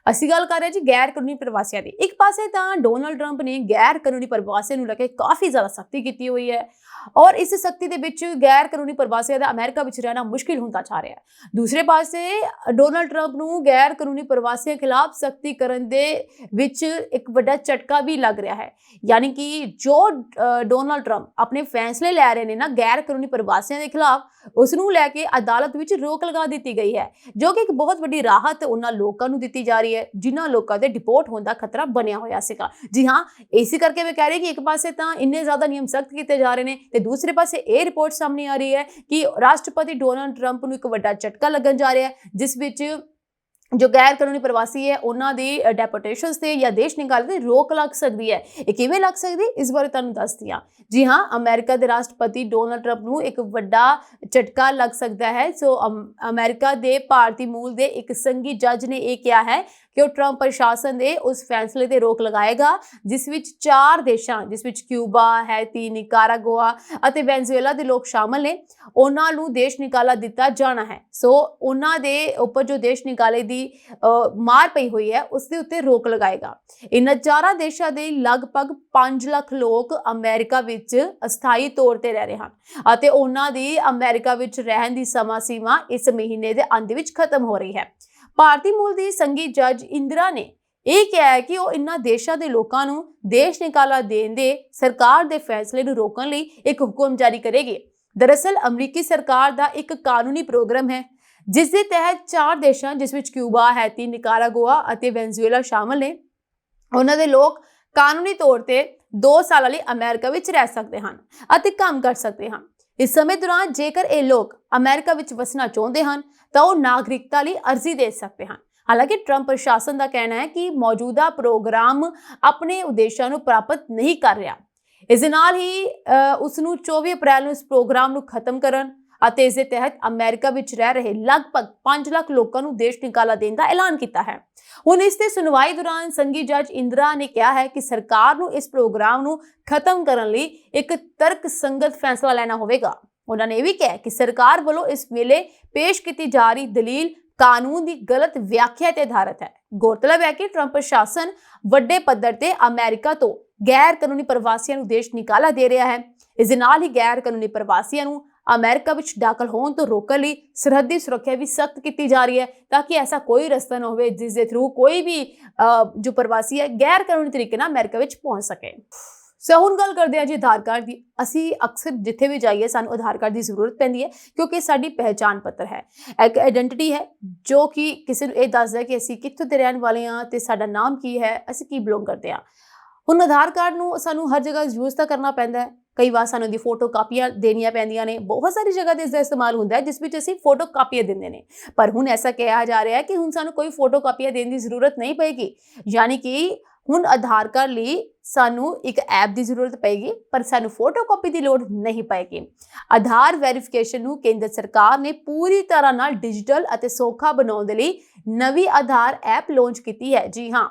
ਅਸੀਂ ਗੱਲ ਕਰ ਰਹੇ ਜੀ ਗੈਰ ਕਾਨੂੰਨੀ ਪ੍ਰਵਾਸੀਆਂ ਦੀ। ਇੱਕ ਪਾਸੇ ਤਾਂ ਡੋਨਾਲਡ ਟਰੰਪ ਨੇ ਗੈਰ ਕਾਨੂੰਨੀ ਪ੍ਰਵਾਸੀਆਂ ਨੂੰ ਲੈ ਕੇ ਕਾਫੀ ਜ਼ਿਆਦਾ ਸਖਤੀ ਕੀਤੀ ਹੋਈ ਹੈ ਔਰ ਇਸ ਸਖਤੀ ਦੇ ਵਿੱਚ ਗੈਰ ਕਾਨੂੰਨੀ ਪ੍ਰਵਾਸੀਆਂ ਦਾ ਅਮਰੀਕਾ ਵਿੱਚ ਰਹਿਣਾ ਮੁਸ਼ਕਿਲ ਹੁੰਦਾ ਜਾ ਰਿਹਾ ਹੈ। ਦੂਸਰੇ ਪਾਸੇ ਡੋਨਾਲਡ ਟਰੰਪ ਨੂੰ ਗੈਰ ਕਾਨੂੰਨੀ ਪ੍ਰਵਾਸੀਆਂ ਖਿਲਾਫ ਸਖਤੀ ਕਰਨ ਦੇ ਵਿੱਚ ਇੱਕ ਵੱਡਾ ਝਟਕਾ ਵੀ ਲੱਗ ਰਿਹਾ ਹੈ। ਯਾਨੀ ਕਿ ਜੋ ਡੋਨਾਲਡ ਟਰੰਪ ਆਪਣੇ ਫੈਸਲੇ ਲੈ ਰਹੇ ਨੇ ਨਾ ਗੈਰ ਕਾਨੂੰਨੀ ਪ੍ਰਵਾਸੀਆਂ ਦੇ ਖਿਲਾਫ, ਉਸ ਨੂੰ ਲੈ ਕੇ ਅਦਾਲਤ ਵਿੱਚ ਰੋਕ ਲਗਾ ਦਿੱਤੀ ਗਈ ਹੈ, ਜੋ ਕਿ ਇੱਕ ਬਹੁਤ ਵੱਡੀ ਰਾਹਤ ਉਹਨਾਂ ਲੋਕਾਂ ਨੂੰ ਦਿੱਤੀ ਜਾ ਰਹੀ ਹੈ ਜਿਨ੍ਹਾਂ ਲੋਕਾਂ ਦੇ ਡਿਪੋਰਟ ਹੋਣ ਦਾ ਖਤਰਾ ਬਣਿਆ ਹੋਇਆ ਸੀਗਾ। ਜੀ ਹਾਂ, ਇਸੇ ਕਰਕੇ ਮੈਂ ਕਹਿ ਰਹੀ ਕਿ ਇੱਕ ਪਾਸੇ ਤਾਂ ਇੰਨੇ ਜ਼ਿਆਦਾ ਨਿਯਮ ਸਖਤ ਕੀਤੇ ਜਾ ਰਹੇ ਨੇ ਤੇ ਦੂਸਰੇ ਪਾਸੇ ਇਹ ਰਿਪੋਰਟ ਸਾਹਮਣੇ ਆ ਰਹੀ ਹੈ ਕਿ ਰਾਸ਼ਟਰਪਤੀ ਡੋਨਾਲਡ ਟਰੰਪ ਨੂੰ ਇੱਕ ਵੱਡਾ ਝਟਕਾ ਲੱਗਣ ਜਾ ਰਿਹਾ ਹੈ, ਜਿਸ ਵਿੱਚ ਜੋ ਗੈਰ ਕਾਨੂੰਨੀ ਪ੍ਰਵਾਸੀ ਹੈ ਉਹਨਾਂ ਦੀ ਡੈਪੋਟੇਸ਼ਨਸ ਤੇ ਜਾਂ ਦੇਸ਼ ਨਿਕਾਲੇ ਤੇ ਰੋਕ ਲੱਗ ਸਕਦੀ ਹੈ। ਇਹ ਕਿਵੇਂ ਲੱਗ ਸਕਦੀ, ਇਸ ਬਾਰੇ ਤੁਹਾਨੂੰ ਦੱਸਦੀ ਹਾਂ। ਜੀ ਹਾਂ, ਅਮਰੀਕਾ ਦੇ ਰਾਸ਼ਟਰਪਤੀ ਡੋਨਾਲਡ ਟਰੰਪ ਨੂੰ ਇੱਕ ਵੱਡਾ ਝਟਕਾ ਲੱਗ ਸਕਦਾ ਹੈ। ਸੋ ਅਮਰੀਕਾ ਦੇ ਭਾਰਤੀ ਮੂਲ ਦੇ ਇੱਕ ਸੰਘੀ ਜੱਜ ਨੇ ਇਹ ਕਿਹਾ ਹੈ ਕਿ ਉਹ ਟਰੰਪ ਪ੍ਰਸ਼ਾਸਨ ਦੇ ਉਸ ਫੈਸਲੇ ਤੇ ਰੋਕ ਲਗਾਏਗਾ ਜਿਸ ਵਿੱਚ 4 ਦੇਸ਼ਾਂ, ਜਿਸ ਵਿੱਚ ਕਿਊਬਾ, ਹੈਤੀ, ਨਿਕਾਰਾਗੁਆ ਅਤੇ ਵੈਨਜ਼ੂਏਲਾ ਦੇ ਲੋਕ ਸ਼ਾਮਲ ਨੇ, ਉਹਨਾਂ ਨੂੰ ਦੇਸ਼ ਨਿਕਾਲਾ ਦਿੱਤਾ ਜਾਣਾ ਹੈ। ਸੋ ਉਹਨਾਂ ਦੇ ਉੱਪਰ ਜੋ ਦੇਸ਼ ਨਿਕਾਲੇ ਦੀ ਮਾਰ ਪਈ ਹੋਈ ਹੈ ਉਸ ਦੇ ਉੱਤੇ ਰੋਕ ਲਗਾਏਗਾ। ਇਹਨਾਂ 4 ਦੇਸ਼ਾਂ ਦੇ ਲਗਭਗ 5 ਲੱਖ ਲੋਕ ਅਮਰੀਕਾ ਵਿੱਚ ਅਸਥਾਈ ਤੌਰ ਤੇ ਰਹਿ ਰਹੇ ਹਨ ਅਤੇ ਉਹਨਾਂ ਦੀ ਅਮਰੀਕਾ ਵਿੱਚ ਰਹਿਣ ਦੀ ਸਮਾਂ ਸੀਮਾ ਇਸ ਮਹੀਨੇ ਦੇ ਅੰਤ ਵਿੱਚ ਖਤਮ ਹੋ ਰਹੀ ਹੈ। ਭਾਰਤੀ ਮੂਲ ਦੀ ਸੰਘੀ ਜੱਜ ਇੰਦਰਾ ਨੇ ਇਹ ਕਿਹਾ ਹੈ ਕਿ ਉਹ ਇਹਨਾਂ ਦੇਸ਼ਾਂ ਦੇ ਲੋਕਾਂ ਨੂੰ ਦੇਸ਼ ਨਿਕਾਲਾ ਦੇਣ ਦੇ ਸਰਕਾਰ ਦੇ ਫੈਸਲੇ ਨੂੰ ਰੋਕਣ ਲਈ ਇੱਕ ਹੁਕਮ ਜਾਰੀ ਕਰੇਗੀ। ਦਰਅਸਲ ਅਮਰੀਕੀ ਸਰਕਾਰ ਦਾ ਇੱਕ ਕਾਨੂੰਨੀ ਪ੍ਰੋਗਰਾਮ ਹੈ ਜਿਸ ਦੇ ਤਹਿਤ 4 ਦੇਸ਼ਾਂ, ਜਿਸ ਵਿੱਚ ਕਿਊਬਾ, ਹੈਤੀ, ਨਿਕਾਰਾਗੁਆ ਅਤੇ ਵੈਨਜ਼ੂਏਲਾ ਸ਼ਾਮਲ ਨੇ, ਉਹਨਾਂ ਦੇ ਲੋਕ ਕਾਨੂੰਨੀ ਤੌਰ ਤੇ 2 ਸਾਲਾਂ ਲਈ ਅਮਰੀਕਾ ਵਿੱਚ ਰਹਿ ਸਕਦੇ ਹਨ ਅਤੇ ਕੰਮ ਕਰ ਸਕਦੇ ਹਨ। ਇਸ ਸਮੇਂ ਦੌਰਾਨ ਜੇਕਰ ਇਹ ਲੋਕ ਅਮਰੀਕਾ ਵਿੱਚ ਵਸਣਾ ਚਾਹੁੰਦੇ ਹਨ ਤਾਂ ਉਹ ਨਾਗਰਿਕਤਾ ਲਈ ਅਰਜ਼ੀ ਦੇ ਸਕਦੇ ਹਨ। ਹਾਲਾਂਕਿ ਟਰੰਪ ਪ੍ਰਸ਼ਾਸਨ ਦਾ ਕਹਿਣਾ ਹੈ ਕਿ ਮੌਜੂਦਾ ਪ੍ਰੋਗਰਾਮ ਆਪਣੇ ਉਦੇਸ਼ਾਂ ਨੂੰ ਪ੍ਰਾਪਤ ਨਹੀਂ ਕਰ ਰਿਹਾ। ਇਸ ਦੇ ਨਾਲ ਹੀ ਉਸ ਨੂੰ 24 ਅਪ੍ਰੈਲ ਨੂੰ ਇਸ ਪ੍ਰੋਗਰਾਮ ਨੂੰ ਖਤਮ ਕਰਨ ਅਤੇ ਇਸ ਦੇ ਤਹਿਤ ਅਮਰੀਕਾ ਵਿੱਚ ਰਹਿ ਰਹੇ ਲਗਭਗ 5 ਲੱਖ ਲੋਕਾਂ ਨੂੰ ਦੇਸ਼ ਨਿਕਾਲਾ ਦੇਣ ਦਾ ਐਲਾਨ ਕੀਤਾ ਹੈ। ਹੁਣ ਇਸ ਤੇ ਸੁਣਵਾਈ ਦੌਰਾਨ ਸੰਘੀ ਜੱਜ ਇੰਦਰਾ ਨੇ ਕਿਹਾ ਹੈ ਕਿ ਸਰਕਾਰ ਨੂੰ ਇਸ ਪ੍ਰੋਗਰਾਮ ਨੂੰ ਖਤਮ ਕਰਨ ਲਈ ਇੱਕ ਤਰਕਸੰਗਤ ਫੈਸਲਾ ਲੈਣਾ ਹੋਵੇਗਾ। ਉਹਨਾਂ ਨੇ ਇਹ ਵੀ ਕਿਹਾ ਕਿ ਸਰਕਾਰ ਵੱਲੋਂ ਇਸ ਵੇਲੇ ਪੇਸ਼ ਕੀਤੀ ਜਾ ਰਹੀ ਦਲੀਲ ਕਾਨੂੰਨ ਦੀ ਗਲਤ ਵਿਆਖਿਆ ਤੇ ਆਧਾਰਿਤ ਹੈ। ਗੌਰਤਲਬ ਹੈ ਕਿ ਟਰੰਪ ਪ੍ਰਸ਼ਾਸਨ ਵੱਡੇ ਪੱਧਰ ਤੇ ਅਮਰੀਕਾ ਤੋਂ ਗੈਰ ਕਾਨੂੰਨੀ ਪ੍ਰਵਾਸੀਆਂ ਨੂੰ ਦੇਸ਼ ਨਿਕਾਲਾ ਦੇ ਰਿਹਾ ਹੈ। ਇਸ ਦੇ ਨਾਲ ਹੀ ਗੈਰ ਕਾਨੂੰਨੀ ਪ੍ਰਵਾਸੀਆਂ ਨੂੰ ਅਮਰੀਕਾ ਵਿੱਚ ਦਾਖਲ ਹੋਣ ਤੋਂ ਰੋਕਣ ਲਈ ਸਰਹੱਦੀ ਸੁਰੱਖਿਆ ਵੀ ਸਖਤ ਕੀਤੀ ਜਾ ਰਹੀ ਹੈ ਤਾਂ ਕਿ ਐਸਾ ਕੋਈ ਰਸਤਾ ਨਾ ਹੋਵੇ ਜਿਸ ਦੇ ਥਰੂ ਕੋਈ ਵੀ ਜੋ ਪ੍ਰਵਾਸੀ ਹੈ ਗੈਰ ਕਾਨੂੰਨੀ ਤਰੀਕੇ ਨਾਲ ਅਮਰੀਕਾ ਵਿੱਚ ਪਹੁੰਚ ਸਕੇ। ਸੋ ਹੁਣ ਗੱਲ ਕਰਦੇ ਹਾਂ ਜੀ ਆਧਾਰ ਕਾਰਡ ਦੀ। ਅਸੀਂ ਅਕਸਰ ਜਿੱਥੇ ਵੀ ਜਾਈਏ ਸਾਨੂੰ ਆਧਾਰ ਕਾਰਡ ਦੀ ਜ਼ਰੂਰਤ ਪੈਂਦੀ ਹੈ ਕਿਉਂਕਿ ਸਾਡੀ ਪਹਿਚਾਣ ਪੱਤਰ ਹੈ, ਇੱਕ ਆਇਡੈਂਟੀਟੀ ਹੈ ਜੋ ਕਿ ਕਿਸੇ ਨੂੰ ਇਹ ਦੱਸਦਾ ਕਿ ਅਸੀਂ ਕਿੱਥੋਂ ਦੇ ਰਹਿਣ ਵਾਲੇ ਹਾਂ ਤੇ ਸਾਡਾ ਨਾਮ ਕੀ ਹੈ, ਅਸੀਂ ਕੀ ਬਿਲੋਂਗ ਕਰਦੇ ਹਾਂ। ਹੁਣ ਆਧਾਰ ਕਾਰਡ ਨੂੰ ਸਾਨੂੰ ਹਰ ਜਗ੍ਹਾ ਯੂਜ਼ ਤਾਂ ਕਰਨਾ ਪੈਂਦਾ ਹੈ। ਕਈ ਵਾਰ ਸਾਨੂੰ ਦੀ ਫੋਟੋ ਕਾਪੀਆਂ ਦੇਣੀਆਂ ਪੈਂਦੀਆਂ ਨੇ। ਬਹੁਤ ਸਾਰੀ ਜਗ੍ਹਾ ਤੇ ਇਸ ਦਾ ਇਸਤੇਮਾਲ ਹੁੰਦਾ ਹੈ ਜਿਸ ਵਿੱਚ ਅਸੀਂ ਫੋਟੋ ਕਾਪੀਆਂ ਦਿੰਦੇ ਨੇ, ਪਰ ਹੁਣ ਐਸਾ ਕਿਹਾ ਜਾ ਰਿਹਾ ਹੈ ਕਿ ਹੁਣ ਸਾਨੂੰ ਕੋਈ ਫੋਟੋ ਕਾਪੀਆਂ ਦੇਣ ਦੀ ਜ਼ਰੂਰਤ ਨਹੀਂ ਪਏਗੀ। ਯਾਨੀ ਕਿ ਹੁਣ ਆਧਾਰ ਕਾਰਡ ਲਈ ਸਾਨੂੰ ਇੱਕ ਐਪ ਦੀ ਜ਼ਰੂਰਤ ਪਏਗੀ, ਪਰ ਸਾਨੂੰ ਫੋਟੋਕਾਪੀ ਦੀ ਲੋੜ ਨਹੀਂ ਪਏਗੀ। ਆਧਾਰ ਵੈਰੀਫਿਕੇਸ਼ਨ ਨੂੰ ਕੇਂਦਰ ਸਰਕਾਰ ਨੇ ਪੂਰੀ ਤਰ੍ਹਾਂ ਨਾਲ ਡਿਜੀਟਲ ਅਤੇ ਸੌਖਾ ਬਣਾਉਣ ਦੇ ਲਈ ਨਵੀਂ ਆਧਾਰ ਐਪ ਲਾਂਚ ਕੀਤੀ ਹੈ। ਜੀ ਹਾਂ,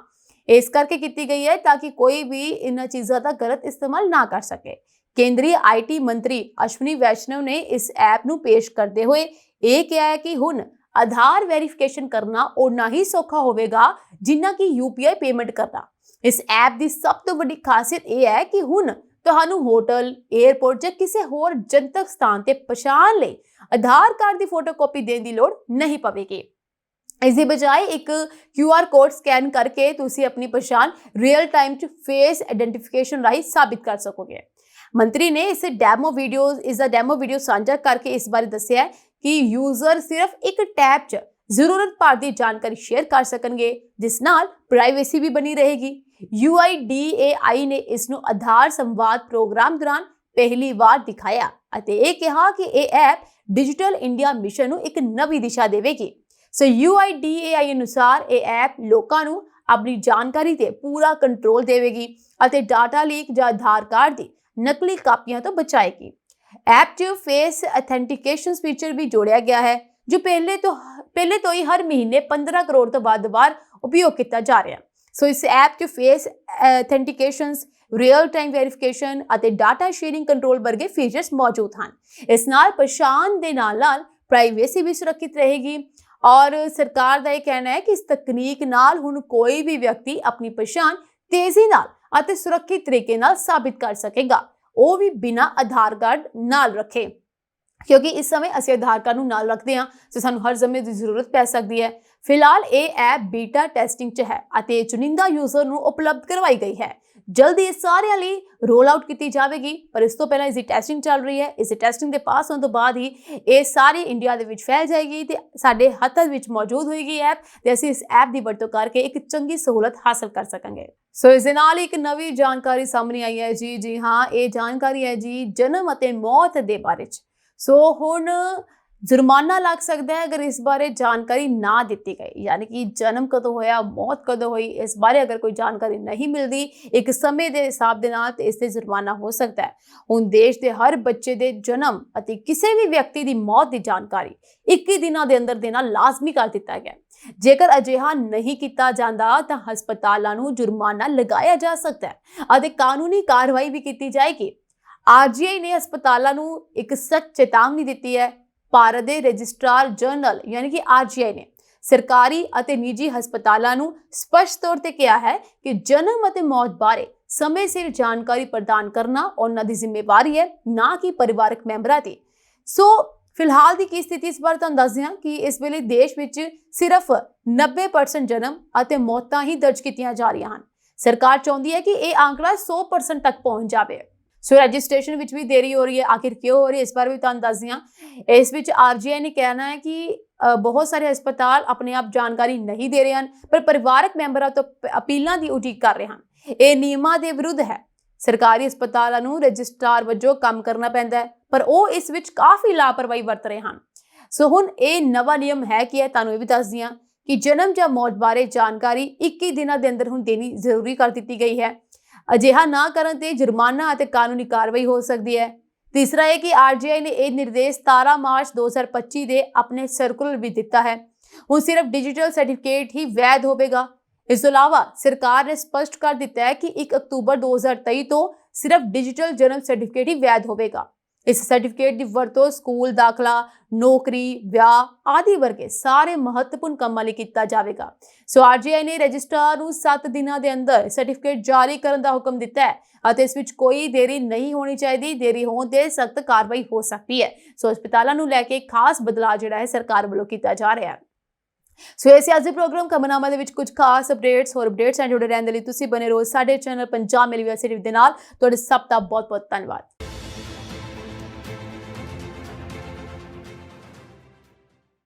ਇਸ ਕਰਕੇ ਕੀਤੀ ਗਈ ਹੈ ਤਾਂ ਕਿ ਕੋਈ ਵੀ ਇਹਨਾਂ ਚੀਜ਼ਾਂ ਦਾ ਗਲਤ ਇਸਤੇਮਾਲ ਨਾ ਕਰ ਸਕੇ। ਕੇਂਦਰੀ ਆਈਟੀ ਮੰਤਰੀ ਅਸ਼ਵਨੀ ਵੈਸ਼ਨਵ ਨੇ ਇਸ ਐਪ ਨੂੰ ਪੇਸ਼ ਕਰਦੇ ਹੋਏ ਇਹ ਕਿਹਾ ਹੈ ਕਿ ਹੁਣ ਆਧਾਰ ਵੈਰੀਫਿਕੇਸ਼ਨ ਕਰਨਾ ਉਨਾ ਹੀ ਸੌਖਾ ਹੋਵੇਗਾ ਜਿੰਨਾ ਕਿ UPI ਪੇਮੈਂਟ ਕਰਨਾ। ਇਸ ਐਪ ਦੀ ਸਭ ਤੋਂ ਵੱਡੀ ਖਾਸੀਅਤ ਇਹ ਹੈ ਕਿ ਹੁਣ ਤੁਹਾਨੂੰ ਹੋਟਲ, 에ਅਰਪੋਰਟ ਜਾਂ ਕਿਸੇ ਹੋਰ ਜਨਤਕ ਸਥਾਨ ਤੇ ਪਛਾਣ ਲਈ ਆਧਾਰ ਕਾਰਡ ਦੀ ਫੋਟੋਕਾਪੀ ਦੇਣ ਦੀ ਲੋੜ ਨਹੀਂ ਪਵੇਗੀ। ਇਸ ਦੀ ਬਜਾਏ ਇੱਕ QR ਕੋਡ ਸਕੈਨ ਕਰਕੇ ਤੁਸੀਂ ਆਪਣੀ ਪਛਾਣ ਰੀਅਲ ਟਾਈਮ 'ਚ ਫੇਸ ਆਇਡੈਂਟੀਫਿਕੇਸ਼ਨ ਰਾਹੀਂ ਸਾਬਿਤ ਕਰ ਸਕੋਗੇ। ਮੰਤਰੀ ਨੇ ਇਸ ਦਾ ਡੈਮੋ ਵੀਡੀਓ ਸਾਂਝਾ ਕਰਕੇ ਇਸ ਬਾਰੇ ਦੱਸਿਆ ਹੈ ਕਿ ਯੂਜ਼ਰ ਸਿਰਫ ਇੱਕ ਟੈਬ 'ਚ ਜ਼ਰੂਰਤ ਭਰ ਦੀ ਜਾਣਕਾਰੀ ਸ਼ੇਅਰ ਕਰ ਸਕਣਗੇ, ਜਿਸ ਨਾਲ ਪ੍ਰਾਈਵੇਸੀ ਵੀ ਬਣੀ ਰਹੇਗੀ। UIDAI ਨੇ ਇਸ ਨੂੰ ਆਧਾਰ ਸੰਵਾਦ ਪ੍ਰੋਗਰਾਮ ਦੌਰਾਨ ਪਹਿਲੀ ਵਾਰ ਦਿਖਾਇਆ ਅਤੇ ਇਹ ਕਿਹਾ ਕਿ ਇਹ ਐਪ ਡਿਜੀਟਲ ਇੰਡੀਆ ਮਿਸ਼ਨ ਨੂੰ ਇੱਕ ਨਵੀਂ ਦਿਸ਼ਾ ਦੇਵੇਗੀ। ਸੋ UIDAI ਅਨੁਸਾਰ ਇਹ ਐਪ ਲੋਕਾਂ ਨੂੰ ਆਪਣੀ ਜਾਣਕਾਰੀ ਤੇ ਪੂਰਾ ਕੰਟਰੋਲ ਦੇਵੇਗੀ ਅਤੇ ਡਾਟਾ ਲੀਕ ਜਾਂ ਆਧਾਰ ਕਾਰਡ ਦੀ ਨਕਲੀ ਕਾਪੀਆਂ ਤੋਂ ਬਚਾਏਗੀ। ਐਪ 'ਚ ਫੇਸ ਅਥੈਂਟੀਕੇਸ਼ਨ ਫੀਚਰ ਵੀ ਜੋੜਿਆ ਗਿਆ ਹੈ, ਜੋ ਪਹਿਲੇ ਤੋਂ ਹੀ ਹਰ ਮਹੀਨੇ 15 ਕਰੋੜ ਤੋਂ ਵੱਧ ਵਾਰ ਉਪਯੋਗ ਕੀਤਾ ਜਾ ਰਿਹਾ। ਸੋ ਇਸ ਐਪ 'ਚ ਫੇਸ ਅਥੈਂਟੀਕੇਸ਼ਨਸ, ਰੀਅਲ ਟਾਈਮ ਵੈਰੀਫਿਕੇਸ਼ਨ ਅਤੇ ਡਾਟਾ ਸ਼ੇਅਰਿੰਗ ਕੰਟਰੋਲ ਵਰਗੇ ਫੀਚਰਸ ਮੌਜੂਦ ਹਨ। ਇਸ ਨਾਲ ਪਛਾਣ ਦੇ ਨਾਲ ਪ੍ਰਾਈਵੇਸੀ ਵੀ ਸੁਰੱਖਿਅਤ ਰਹੇਗੀ ਔਰ ਸਰਕਾਰ ਦਾ ਇਹ ਕਹਿਣਾ ਹੈ ਕਿ ਇਸ ਤਕਨੀਕ ਨਾਲ ਹੁਣ ਕੋਈ ਵੀ ਵਿਅਕਤੀ ਆਪਣੀ ਪਛਾਣ ਤੇਜ਼ੀ ਨਾਲ ਅਤੇ ਸੁਰੱਖਿਅਤ ਤਰੀਕੇ ਨਾਲ ਸਾਬਿਤ ਕਰ ਸਕੇਗਾ, ਉਹ ਵੀ ਬਿਨਾਂ ਆਧਾਰ ਕਾਰਡ ਨਾਲ ਰੱਖੇ। ਕਿਉਂਕਿ ਇਸ ਸਮੇਂ ਅਸੀਂ ਆਧਾਰ ਕਾਰਡ ਨੂੰ ਨਾਲ ਰੱਖਦੇ ਹਾਂ ਤੇ ਸਾਨੂੰ ਹਰ ਸਮੇਂ ਦੀ ਜ਼ਰੂਰਤ ਪੈ ਸਕਦੀ ਹੈ। ਫਿਲਹਾਲ ਇਹ ਐਪ ਬੀਟਾ ਟੈਸਟਿੰਗ 'ਚ ਹੈ ਅਤੇ ਚੁਣਿੰਦਾ ਯੂਜ਼ਰ ਨੂੰ ਉਪਲਬਧ ਕਰਵਾਈ ਗਈ ਹੈ। ਜਲਦੀ ਇਹ ਸਾਰਿਆਂ ਲਈ ਰੋਲ ਆਊਟ ਕੀਤੀ ਜਾਵੇਗੀ, ਪਰ ਇਸ ਤੋਂ ਪਹਿਲਾਂ ਇਸ ਦੀ ਟੈਸਟਿੰਗ ਚੱਲ ਰਹੀ ਹੈ। ਇਸ ਦੀ ਟੈਸਟਿੰਗ ਦੇ ਪਾਸ ਹੋਣ ਤੋਂ ਬਾਅਦ ਹੀ ਇਹ ਸਾਰੀ ਇੰਡੀਆ ਦੇ ਵਿੱਚ ਫੈਲ ਜਾਏਗੀ ਤੇ ਸਾਡੇ ਹੱਥਾਂ ਵਿੱਚ ਮੌਜੂਦ ਹੋਏਗੀ ਐਪ ਤੇ ਅਸੀਂ ਇਸ ਐਪ ਦੀ ਵਰਤੋਂ ਕਰਕੇ ਇੱਕ ਚੰਗੀ ਸਹੂਲਤ ਹਾਸਲ ਕਰ ਸਕਾਂਗੇ। ਸੋ ਇਸ ਦੇ ਨਾਲ ਇੱਕ ਨਵੀਂ ਜਾਣਕਾਰੀ ਸਾਹਮਣੇ ਆਈ ਹੈ ਜੀ ਹਾਂ, ਇਹ ਜਾਣਕਾਰੀ ਹੈ ਜੀ ਜਨਮ ਅਤੇ ਮੌਤ ਦੇ ਬਾਰੇ 'ਚ। ਸੋ ਹੁਣ जुर्माना लग सकता है अगर इस बारे जानकारी ना दी गई, यानी कि जन्म कदों होया, मौत कदों हुई, इस बारे अगर कोई जानकारी नहीं मिलती एक समय के हिसाब के नाल ते इससे जुर्माना हो सकता है। हुण देश के हर बच्चे के जन्म अते किसी भी व्यक्ति की मौत की जानकारी 21 दिनों के अंदर देना लाजमी कर दिता गया। जेकर अजिहा नहीं किया जाता तो हस्पतालों नूं जुर्माना लगाया जा सकता है और कानूनी कार्रवाई भी की जाएगी। RGI ने हस्पतालों नूं एक सख्त चेतावनी दी है। भारत के रजिस्ट्रार जनरल यानी कि RGI ने सरकारी और निजी हस्पतालों नूं स्पष्ट तौर पर कहा है कि जन्म और मौत बारे समय सिर जानकारी प्रदान करना उन्हां दी जिम्मेवारी है, ना कि परिवारक मैंबरां दी। सो फिलहाल की स्थिति इस बार तुहानूं दस दियां कि इस वेले देश विच सिर्फ 90% जन्म और मौतां ही दर्ज कीतियां जा रही हैं। सरकार चाहती है कि यह आंकड़ा 100% तक पहुंच जाए। सो रजिस्ट्रेशन विच भी देरी हो रही है, आखिर क्यों हो रही है इस बार भी तुहानूं दस दियां। इस विच RGI ने कहना है कि बहुत सारे हस्पताल अपने आप जानकारी नहीं दे रहे हैं, पर परिवारक मैंबरों तो अपीलों की उਡੀਕ कर रहे हैं। यह नियमां दे विरुद्ध है। सरकारी हस्पतालों नूं रजिस्ट्रार वजों काम करना पैंदा है, पर वो इस विच काफ़ी लापरवाही वरत रहे हैं। सो हुण ये नवा नियम है कि है, तुहानूं ये भी दस दियां कि जन्म या मौत बारे जानकारी 21 दिनों के अंदर हुण देनी जरूरी कर दी गई है। अजिहा ना करन ते जुर्माना और कानूनी कार्रवाई हो सकती है। तीसरा है कि RGI ने यह निर्देश 17 मार्च 2025 के अपने सर्कुलर भी दिता है। हुण सिर्फ डिजिटल सर्टिफिकेट ही वैध होगा। इस तो अलावा सरकार ने स्पष्ट कर दिता है कि 1 अक्तूबर 2023 तो सिर्फ डिजिटल जन्म सर्टिफिकेट ही वैध होगा। इस सर्टिफिकेट की वरतों स्कूल दाखला, नौकरी, ब्याह आदि वर्गे सारे महत्वपूर्ण कामों लई कीता जाएगा। सो RGI ने रजिस्ट्रार नूं 7 दिनों के अंदर सर्टिफिकेट जारी करने का हुक्म दिता है और इस विच कोई देरी नहीं होनी चाहिए। देरी होने ते सख्त कार्रवाई हो सकती है। सो हस्पतालों नूं लैके खास बदलाव जिहड़ा है सरकार वल्लों कीता जा रहा है। सो ऐसे अज प्रोग्राम खबरनामा दे विच कुछ खास अपडेट्स और अपडेट्स जुड़े रहने लई तुसीं बने रहो साडे चैनल पंजाब मेल यूनिवर्सिटी दे नाल। तुहाडे सब दा बहुत बहुत धन्नवाद।